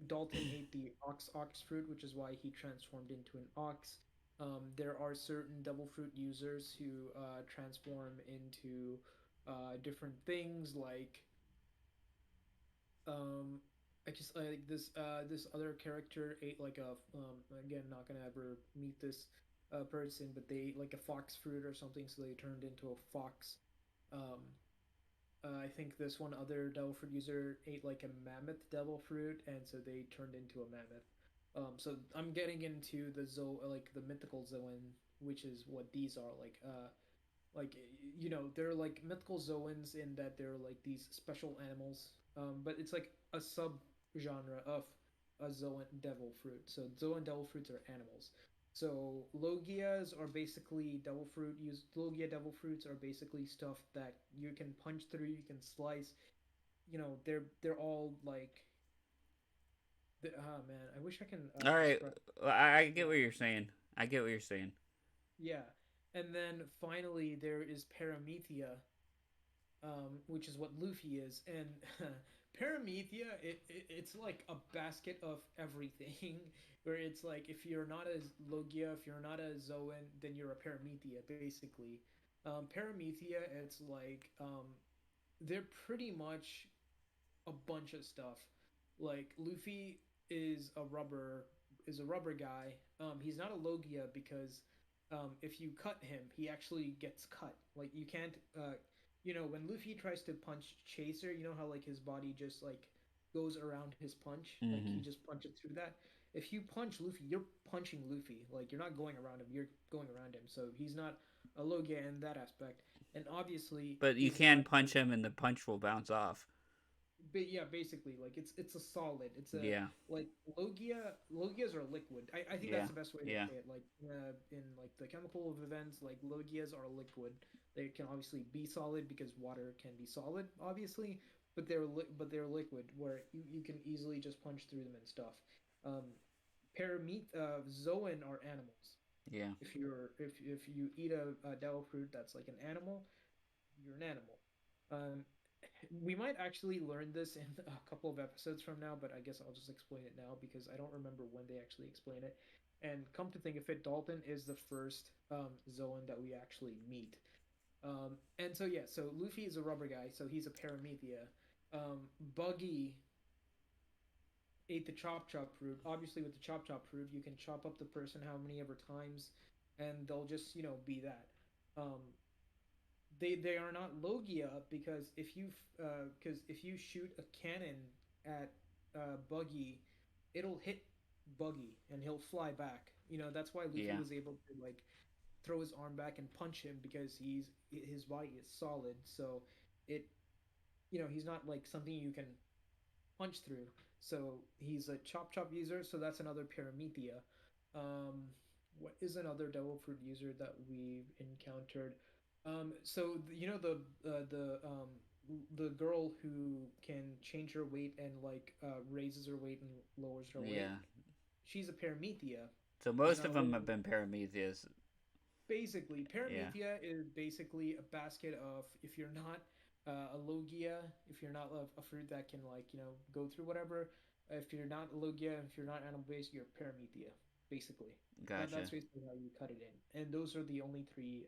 Dalton ate the ox fruit, which is why he transformed into an ox. There are certain devil fruit users who transform into different things like um, I just like this other character ate like a again not gonna ever meet this person, but they ate like a fox fruit or something, so they turned into a fox. Um, I think this one other devil fruit user ate like a mammoth devil fruit, and so they turned into a mammoth. So I'm getting into the like the mythical Zoan, which is what these are like they're like mythical zoans in that they're like these special animals, but it's like a sub genre of a zoan devil fruit. So zoan devil fruits are animals. So logias are basically devil fruit use logia devil fruits are basically stuff that you can punch through, you can slice. They're all like man, I wish I can All right, describe. I get what you're saying. I get what you're saying. Yeah. And then finally there is paramethea, which is what Luffy is. And Paramethea, it's like a basket of everything, where it's like if you're not a Logia, if you're not a Zoan, then you're a Paramethea, basically. Paramethea, it's like they're pretty much a bunch of stuff. Like Luffy is a rubber is a rubber guy. He's not a Logia because if you cut him, he actually gets cut. Like you can't when Luffy tries to punch Chaser, you know how like his body just like goes around his punch, like he Hmm. just punches through that. If you punch Luffy, you're punching Luffy. Like you're not going around him, you're going around him. So he's not a Logia in that aspect. And obviously But you he's can not punch him and the punch will bounce off. yeah, basically, like it's a solid. It's a Yeah, like logias are liquid. I think that's yeah, the best way to yeah. say it. Like in like the chemical of events, like logias are liquid. They can obviously be solid because water can be solid, obviously, but they're liquid where you can easily just punch through them and stuff. Um, Zoan are animals. Yeah. If you eat a devil fruit that's like an animal, you're an animal. We might actually learn this in a couple of episodes from now, but I guess I'll just explain it now because I don't remember when they actually explain it. And come to think of it, Dalton is the first Zoan that we actually meet. And so yeah, so Luffy is a rubber guy, so he's a Paramethea. Buggy ate the chop chop fruit. Obviously, with the chop chop fruit, you can chop up the person how many ever times, and they'll just be that. Um, they are not Logia because if you shoot a cannon at Buggy, it'll hit Buggy and he'll fly back. That's why Luffy Yeah. was able to like throw his arm back and punch him because his body is solid. So it he's not like something you can punch through. So he's a chop chop user. So that's another Paramethea. Um, what is another devil fruit user that we've encountered? So the girl who can change her weight and like raises her weight and lowers her weight. Yeah. She's a Paramethea. So She's most not a of them have Logia. been Parametheus. Basically, Yeah. Paramethea is basically a basket of if you're not a Logia, if you're not a fruit that can like go through whatever. If you're not a Logia, if you're not animal based, you're Paramethea. Basically, that's Gotcha. basically how you cut it in. And those are the only three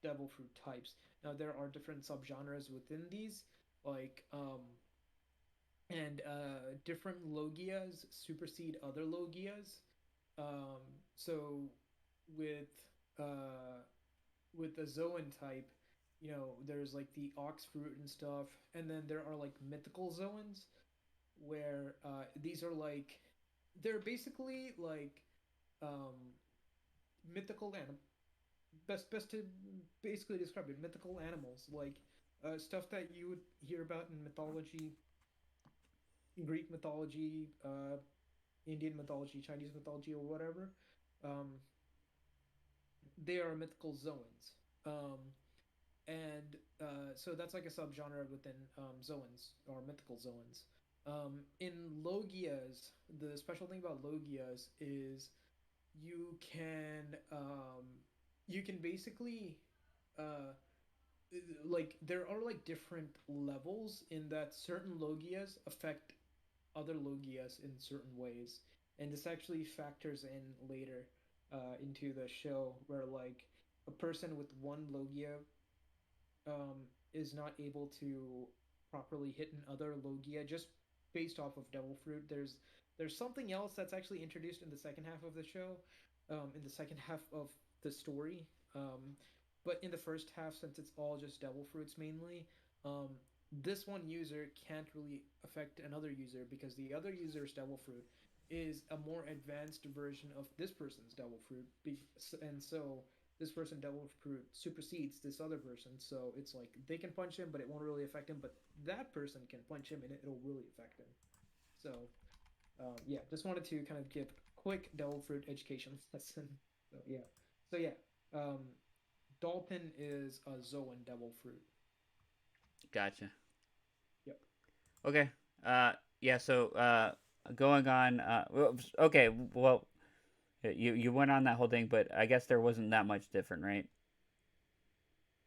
devil fruit types. Now there are different subgenres within these, like and different Logias supersede other Logias. Um, so with uh with the Zoan type, there's like the ox fruit and stuff, and then there are like mythical Zoans where these are like they're basically like um, mythical animal. Best to basically describe it, mythical animals like stuff that you would hear about in mythology, Greek mythology, Indian mythology, Chinese mythology, or whatever. Um, they are mythical Zoans. Um, and so that's like a subgenre within Zoans or mythical Zoans. In Logias, the special thing about Logias is you can you can basically uh, like there are like different levels in that certain Logias affect other Logias in certain ways, and this actually factors in later into the show where like a person with one Logia is not able to properly hit another Logia just based off of Devil Fruit. There's something else that's actually introduced in the second half of the show, in the second half of the story. But in the first half, since it's all just Devil Fruits mainly, um, this one user can't really affect another user because the other user's Devil Fruit is a more advanced version of this person's Devil Fruit, and so this person Devil Fruit supersedes this other person. So it's like they can punch him, but it won't really affect him. But that person can punch him, and it'll really affect him. So yeah, just wanted to kind of give a quick Devil Fruit education lesson. So yeah, so yeah, um, Dalton is a Zoan Devil Fruit. Gotcha. Yep. Okay. Yeah. So going on. Okay. Well, you went on that whole thing, but I guess there wasn't that much different, right?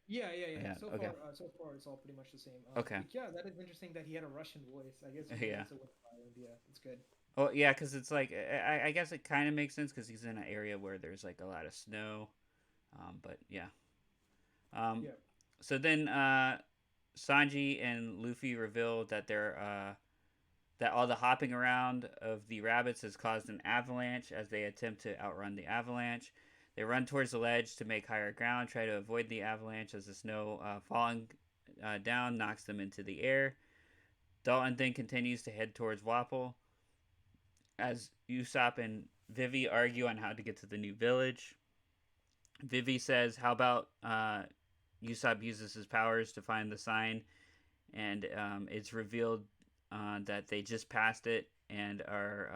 Yeah, yeah, yeah. Yeah. Okay. So far, it's all pretty much the same. Okay. But yeah, that is interesting that he had a Russian voice. I guess he Yeah. wanted to win the island. Yeah, it's good. Well, yeah, because it's like I guess it kind of makes sense because he's in an area where there's like a lot of snow. But yeah. Um, Yeah. so then Sanji and Luffy reveal that they're that all the hopping around of the rabbits has caused an avalanche as they attempt to outrun the avalanche. They run towards the ledge to make higher ground, try to avoid the avalanche as the snow falling down knocks them into the air. Dalton then continues to head towards Wapple as Usopp and Vivi argue on how to get to the new village. Vivi says, "How about Usopp uses his powers to find the sign?" And it's revealed that they just passed it and are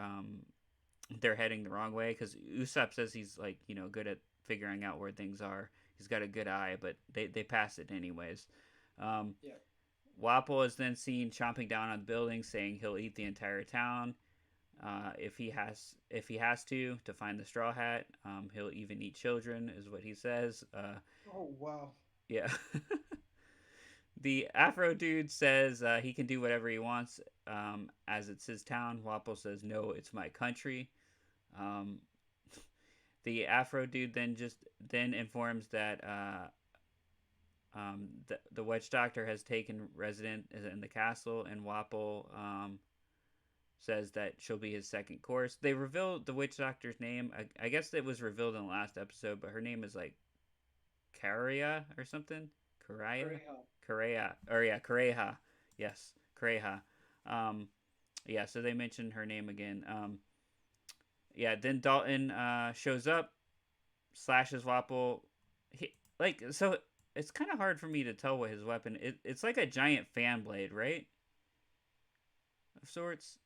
they're heading the wrong way because Usopp says he's like good at figuring out where things are. He's got a good eye, but they passed it anyways. Um, Yeah. Wapple is then seen chomping down on the building, saying he'll eat the entire town if he has to find the straw hat. He'll even eat children, is what he says. Oh wow. Yeah. The Afro dude says he can do whatever he wants as it's his town. Wapple says, no, it's my country. Um, the Afro dude then informs that the witch doctor has taken resident in the castle, and Wapple says that she'll be his second course. They revealed the witch doctor's name. I guess it was revealed in the last episode, but her name is like Karia or something. Karaya, Pareja. Kareya, or yeah, Kareha. Yes, Kareha. Um, yeah, so they mentioned her name again. Yeah, then Dalton shows up, slashes Wapple. Like so, it's kind of hard for me to tell what his weapon. It's like a giant fan blade, right? Of sorts.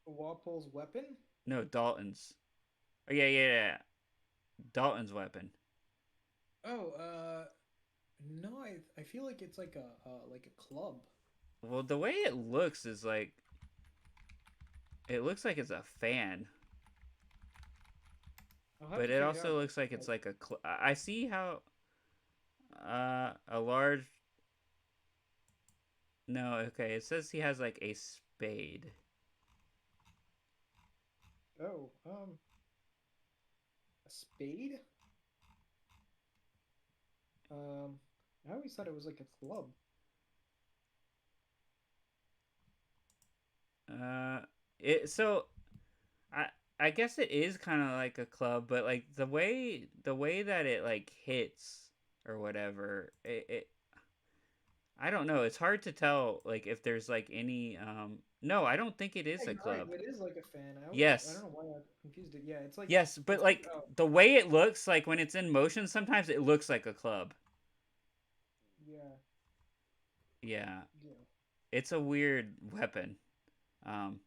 Walpole's weapon? No, Dalton's. Oh yeah. Dalton's weapon. Oh, no, I feel like it's like a club. Well, the way it looks is like it looks like it's a fan, I'll have but to it check it out. also looks like it's like a. I see how a large. No, okay. It says he has like a spade. Oh, a spade? Um, I always thought it was like a club. Uh, so I I guess it is kind of like a club, but like the way that it like hits or whatever, it I don't know. It's hard to tell like if there's like any no, I don't think it is Yeah, a you're right. club. It is like a fan. I don't Yes. know why I confused it. Yeah, Yes, but it's like like the way it looks like when it's in motion, sometimes it looks like a club. yeah, Yeah. yeah. It's a weird weapon. Um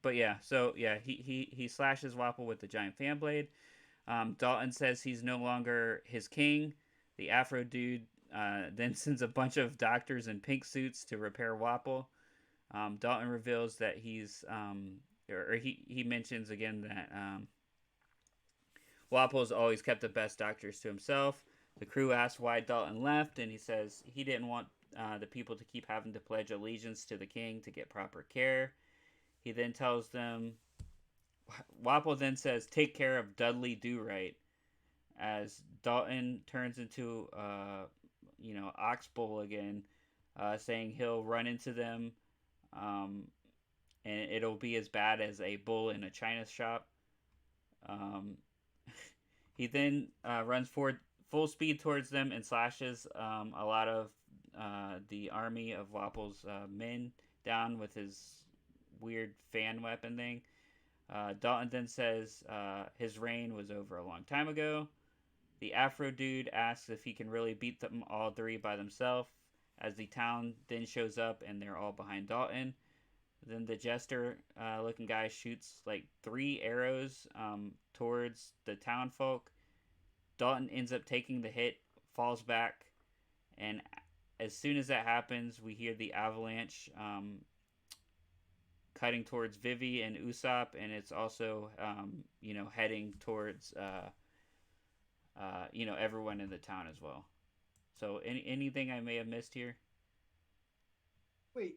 but yeah, so yeah, he slashes Wapple with the giant fan blade. Dalton says he's no longer his king. The Afro dude then sends a bunch of doctors in pink suits to repair Wapple. Dalton reveals that he mentions again that Wapple's always kept the best doctors to himself. The crew asks why Dalton left, and he says he didn't want the people to keep having to pledge allegiance to the king to get proper care. He then tells them, Wapple then says, take care of Dudley Do Right, as Dalton turns into, Oxbow again, saying he'll run into them, um, and it'll be as bad as a bull in a china shop. Um, he then runs forward full speed towards them and slashes a lot of the army of Wapple's men down with his weird fan weapon thing. Dalton then says his reign was over a long time ago. The Afro dude asks if he can really beat them all three by themselves, as the town then shows up and they're all behind Dalton. Then the jester looking guy shoots like 3 arrows towards the town folk. Dalton ends up taking the hit, falls back, and as soon as that happens, we hear the Avalanche cutting towards Vivi and Usopp, and it's also heading towards everyone in the town as well. So anything I may have missed here? Wait,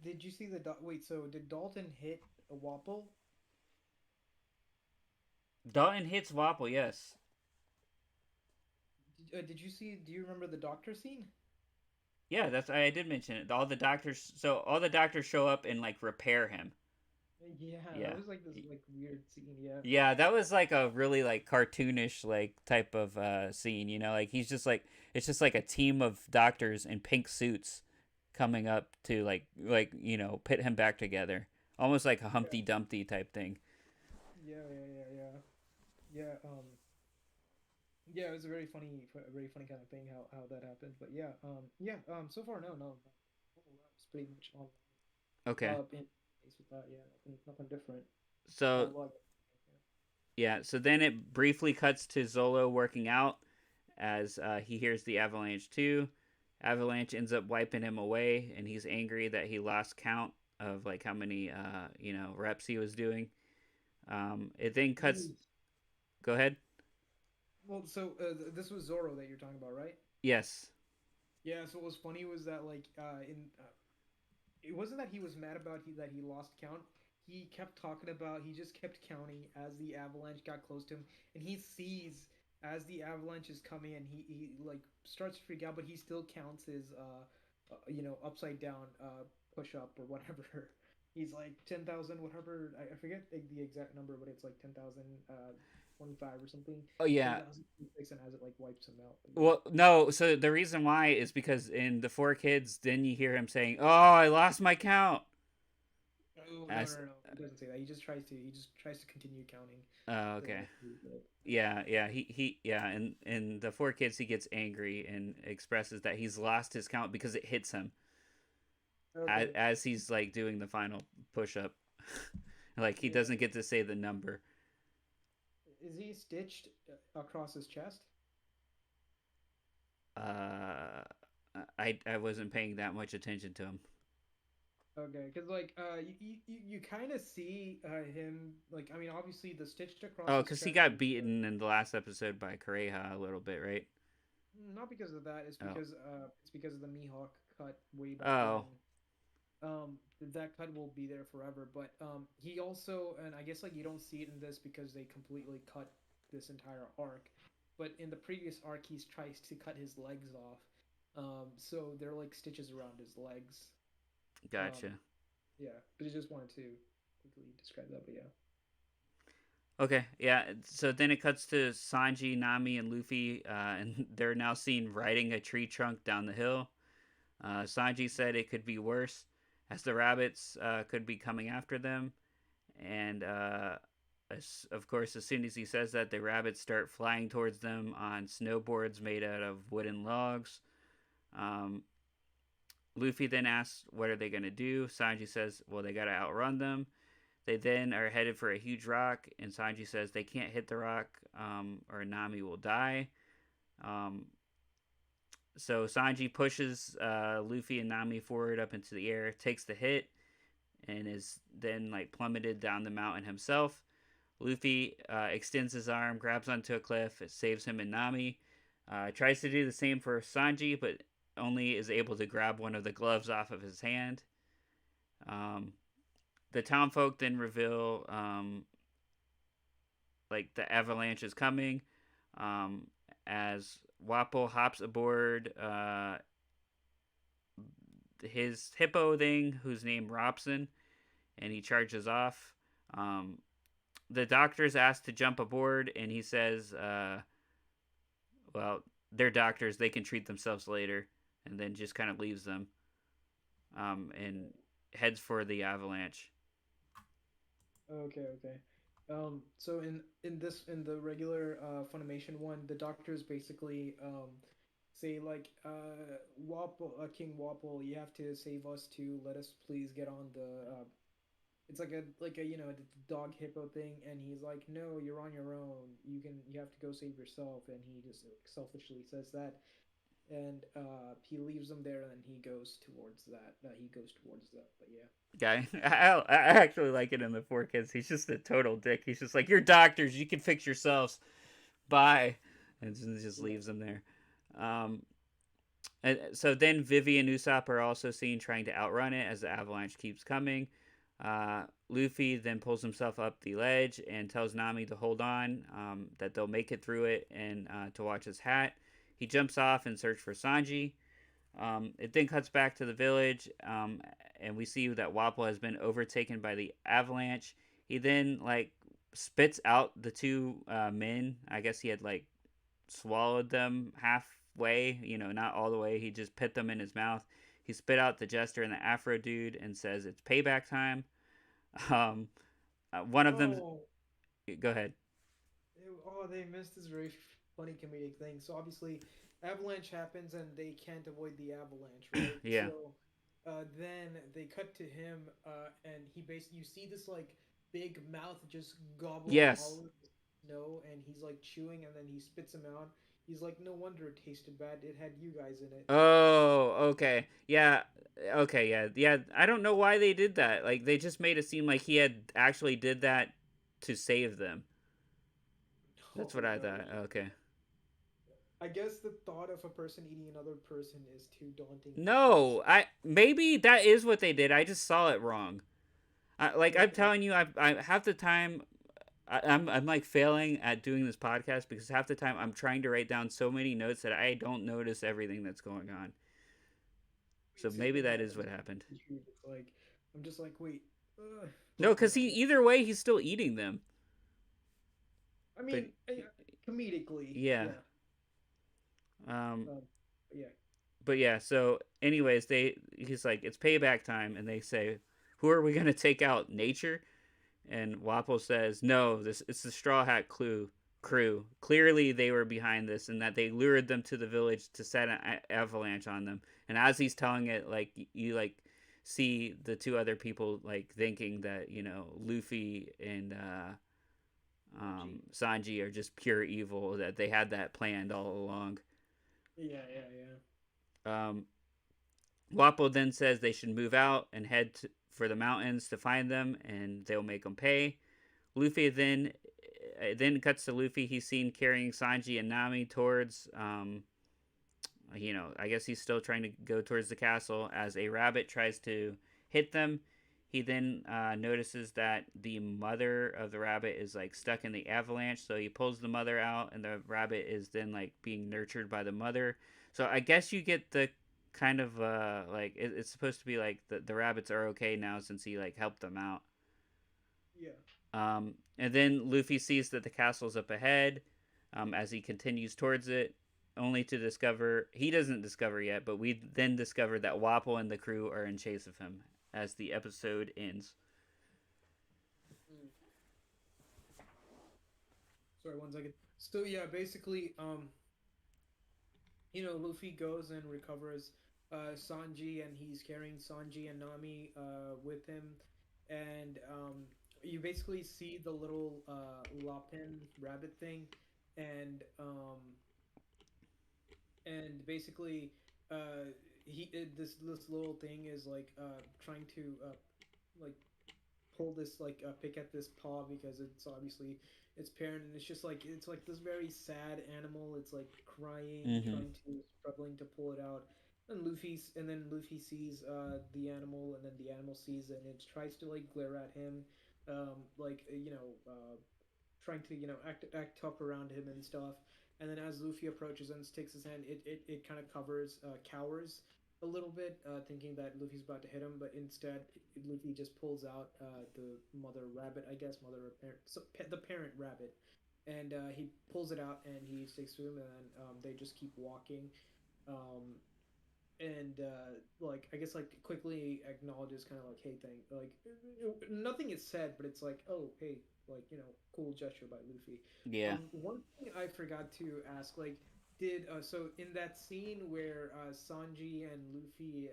did you see wait? So did Dalton hit a Wapple? Dalton hits Wapple, yes. Did you see? Do you remember the doctor scene? Yeah, that's I did mention it. All the doctors show up and like repair him. Yeah, that Yeah. was like this like weird scene. Yeah. Yeah, that was like a really like cartoonish like type of scene, like he's just like it's just like a team of doctors in pink suits coming up to pit him back together. Almost like a Yeah. Humpty Dumpty type thing. Yeah. Yeah, it was a very funny kind of thing how that happened. But so far no, it's pretty much on Okay. in place with that. Yeah, nothing different. So, Like, yeah, so then it briefly cuts to Zolo working out as he hears the Avalanche too. Avalanche ends up wiping him away, and he's angry that he lost count of like how many reps he was doing. It then cuts. yeah. Go ahead. Well, so this was Zoro that you're talking about, right? Yes. Yeah. So what was funny was that in it wasn't that he was mad about that he lost count. He kept talking about he just kept counting as the avalanche got close to him, and he sees as the avalanche is coming, and he like starts to freak out, but he still counts his upside down push up or whatever. He's like 10,000 whatever. I forget the exact number, but it's like 10,000 25 or something. Oh yeah. 10,006 and as it like wipes him out. But yeah. Well, no. So the reason why is because in the Four Kids, then you hear him saying, "Oh, I lost my count." Oh As no. He doesn't say that. He just tries to continue counting. okay. But, Yeah. Yeah. And in the Four Kids, he gets angry and expresses that he's lost his count because it hits him okay. as he's like doing the final push up. Like he Yeah. doesn't get to say the number. Is he stitched across his chest? Uh, I wasn't paying that much attention to him. Okay, because you kind of see him like I mean obviously the stitched across Oh, his because he chest got is beaten in the last episode by Kareha a little bit, right? not because of that. Oh. It's because of the Mihawk cut way back when. Oh. That cut will be there forever. But he also, and I guess like you don't see it in this because they completely cut this entire arc. But in the previous arc, he tries to cut his legs off. So there are like stitches around his legs. Um, Gotcha. yeah, but I just wanted to quickly describe that. But yeah. Okay, yeah. So then it cuts to Sanji, Nami, and Luffy, and they're now seen riding a tree trunk down the hill. Sanji said it could be worse, as the rabbits could be coming after them. And of course, as soon as he says that, the rabbits start flying towards them on snowboards made out of wooden logs. Um, Luffy then asks, "What are they gonna do?" Sanji says, "Well, they gotta outrun them." They then are headed for a huge rock, and Sanji says they can't hit the rock or Nami will die. Um, so Sanji pushes Luffy and Nami forward up into the air, takes the hit, and is then like plummeted down the mountain himself. Luffy extends his arm, grabs onto a cliff, it saves him and Nami. Tries to do the same for Sanji, but only is able to grab one of the gloves off of his hand. Um, the townfolk then reveal like the avalanche is coming um, as Wapol hops aboard his hippo thing, who's named Robson, and he charges off. Um, the doctor's asked to jump aboard, and he says, well, they're doctors, they can treat themselves later, and then just kind of leaves them and heads for the avalanche. Okay, okay. So in the regular Funimation one, the doctors basically say like Wapol, King Wapol, you have to save us to let us please get on the it's like a the dog hippo thing, and he's like, no, you're on your own. You have to go save yourself, and he just like, selfishly says that, and he leaves them there, and he goes towards that. He goes towards that, but yeah. Guy, I actually like it in the Four Kids. He's just a total dick. He's just like, you're doctors, you can fix yourselves. Bye, and just Yeah. leaves them there. Um, and so then Vivi and Usopp are also seen trying to outrun it as the avalanche keeps coming. Luffy then pulls himself up the ledge and tells Nami to hold on, that they'll make it through it, and to watch his hat. He jumps off and searches for Sanji. It then cuts back to the village, and we see that Wapol has been overtaken by the avalanche. He then like spits out the two men. I guess he had like swallowed them halfway, not all the way. He just put them in his mouth. He spit out the jester and the Afro dude and says it's payback time. Um, one of them, Oh, go ahead. oh, they missed this very funny comedic thing. So obviously, avalanche happens and they can't avoid the avalanche, right? Yeah. So then they cut to him, and he basically you see this like big mouth just gobbling Yes. all of the snow, and he's like chewing, and then he spits him out. He's like, no wonder it tasted bad. It had you guys in it. Oh, okay. Yeah. Okay, yeah. Yeah, I don't know why they did that. Like they just made it seem like he had actually did that to save them. That's what Oh I no, thought. Okay. I guess the thought of a person eating another person is too daunting for him. No, I maybe that is what they did. I just saw it wrong. I'm Okay. telling you, I half the time I'm like failing at doing this podcast because half the time I'm trying to write down so many notes that I don't notice everything that's going on. So Same maybe thing that is happens what with happened. YouTube. It's like I'm just like, wait, No, but because yeah. he either way he's still eating them. I But mean, comedically, yeah. yeah. Um, Yeah. but yeah. So anyways, he's like it's payback time, and they say, who are we gonna take out? Nature. And Wapol says, "No, this it's the Straw Hat crew. Clearly, they were behind this, and that they lured them to the village to set an avalanche on them." And as he's telling it, like you like see the two other people like thinking that Luffy and Sanji. Sanji are just pure evil. That they had that planned all along. Yeah, yeah, yeah. Um, Wapol then says they should move out and for the mountains to find them, and they'll make them pay. Luffy then cuts to Luffy. He's seen carrying Sanji and Nami towards, I guess he's still trying to go towards the castle as a rabbit tries to hit them. He then notices that the mother of the rabbit is like stuck in the avalanche, so he pulls the mother out, and the rabbit is then like being nurtured by the mother. So I guess you get the kind of like it's supposed to be like the rabbits are okay now since he like helped them out. Yeah. And then Luffy sees that the castle's up ahead as he continues towards it, only to discover he doesn't discover yet, but we then discover that Wapol and the crew are in chase of him as the episode ends. Mm. Sorry, 1 second. So yeah, basically, Luffy goes and recovers Sanji, and he's carrying Sanji and Nami with him, and you basically see the little Lapin rabbit thing, and basically this little thing is like trying to like pull this pick at this paw because it's obviously its parent, and it's like this very sad animal. It's like crying, Mm-hmm. trying to struggling to pull it out. And then Luffy sees the animal, and then the animal sees it, and it tries to like glare at him, trying to act tough around him and stuff. And then as Luffy approaches and takes his hand, it kind of cowers a little bit, thinking that Luffy's about to hit him, but instead Luffy just pulls out the mother rabbit, I guess, mother or parent, the parent rabbit, and he pulls it out and he takes to him, and then they just keep walking. Um, and like I guess like quickly acknowledges kind of like, hey, thing like nothing is said, but it's like, oh, hey, like cool gesture by Luffy. Yeah. One thing I forgot to ask, like, did so in that scene where Sanji and Luffy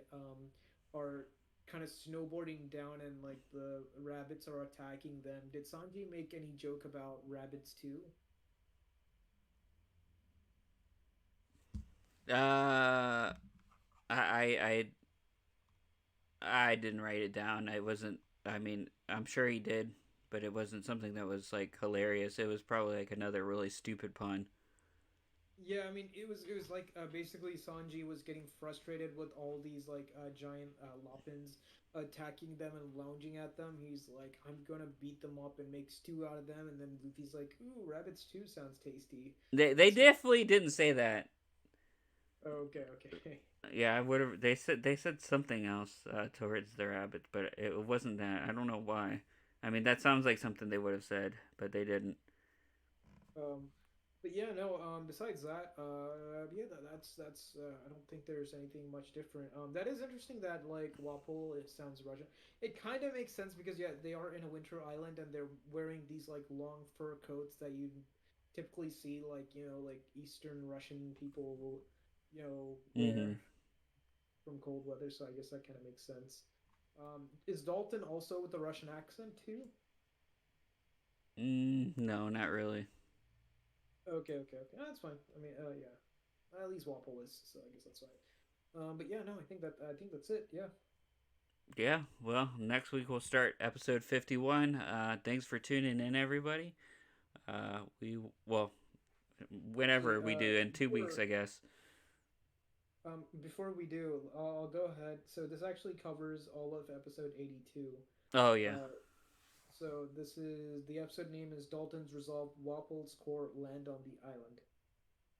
are kind of snowboarding down and like the rabbits are attacking them, did Sanji make any joke about rabbits too? Uh, I didn't write it down. I wasn't. I mean, I'm sure he did, but it wasn't something that was like hilarious. It was probably like another really stupid pun. Yeah, I mean, it was like basically Sanji was getting frustrated with all these like giant Lopins attacking them and lounging at them. He's like, I'm gonna beat them up and make stew out of them. And then Luffy's like, ooh, rabbit stew sounds tasty. They So, definitely didn't say that. okay, okay. Yeah, I would have. They said something else towards the rabbits, but it wasn't that. I don't know why. I mean, that sounds like something they would have said, but they didn't. Um, but yeah, no. Besides that, yeah, that's. I don't think there's anything much different. That is interesting that like Wapol, it sounds Russian. It kind of makes sense because yeah, they are in a winter island and they're wearing these like long fur coats that you typically see like like Eastern Russian people will Mm-hmm. wear from cold weather. So I guess that kind of makes sense. Is Dalton also with the Russian accent too? No, not really. Okay. That's fine. I mean, yeah. At least Wapol is, so I guess that's fine. But yeah, no, I think that's it. Yeah. Yeah. Well, next week we'll start episode 51. Thanks for tuning in, everybody. We well, Actually, whenever we do in 2 weeks, I guess. before we do, I'll go ahead. So this actually covers all of episode 82. Oh yeah. Uh, so this is the episode name is Dalton's Resolve. Wapol's Corps land on the island.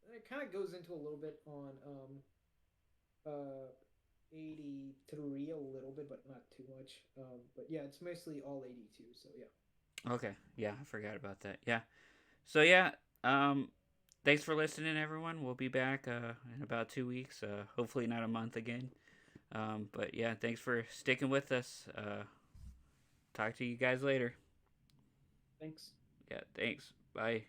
And it kind of goes into a little bit on uh 83 a little bit, but not too much. But yeah, it's mostly all 82. So yeah. Okay. Yeah, I forgot about that. Yeah. So yeah. Um. Thanks for listening, everyone. We'll be back in about 2 weeks. Hopefully not a month again. But yeah, thanks for sticking with us. Talk to you guys later. Thanks. Yeah. Thanks. Bye.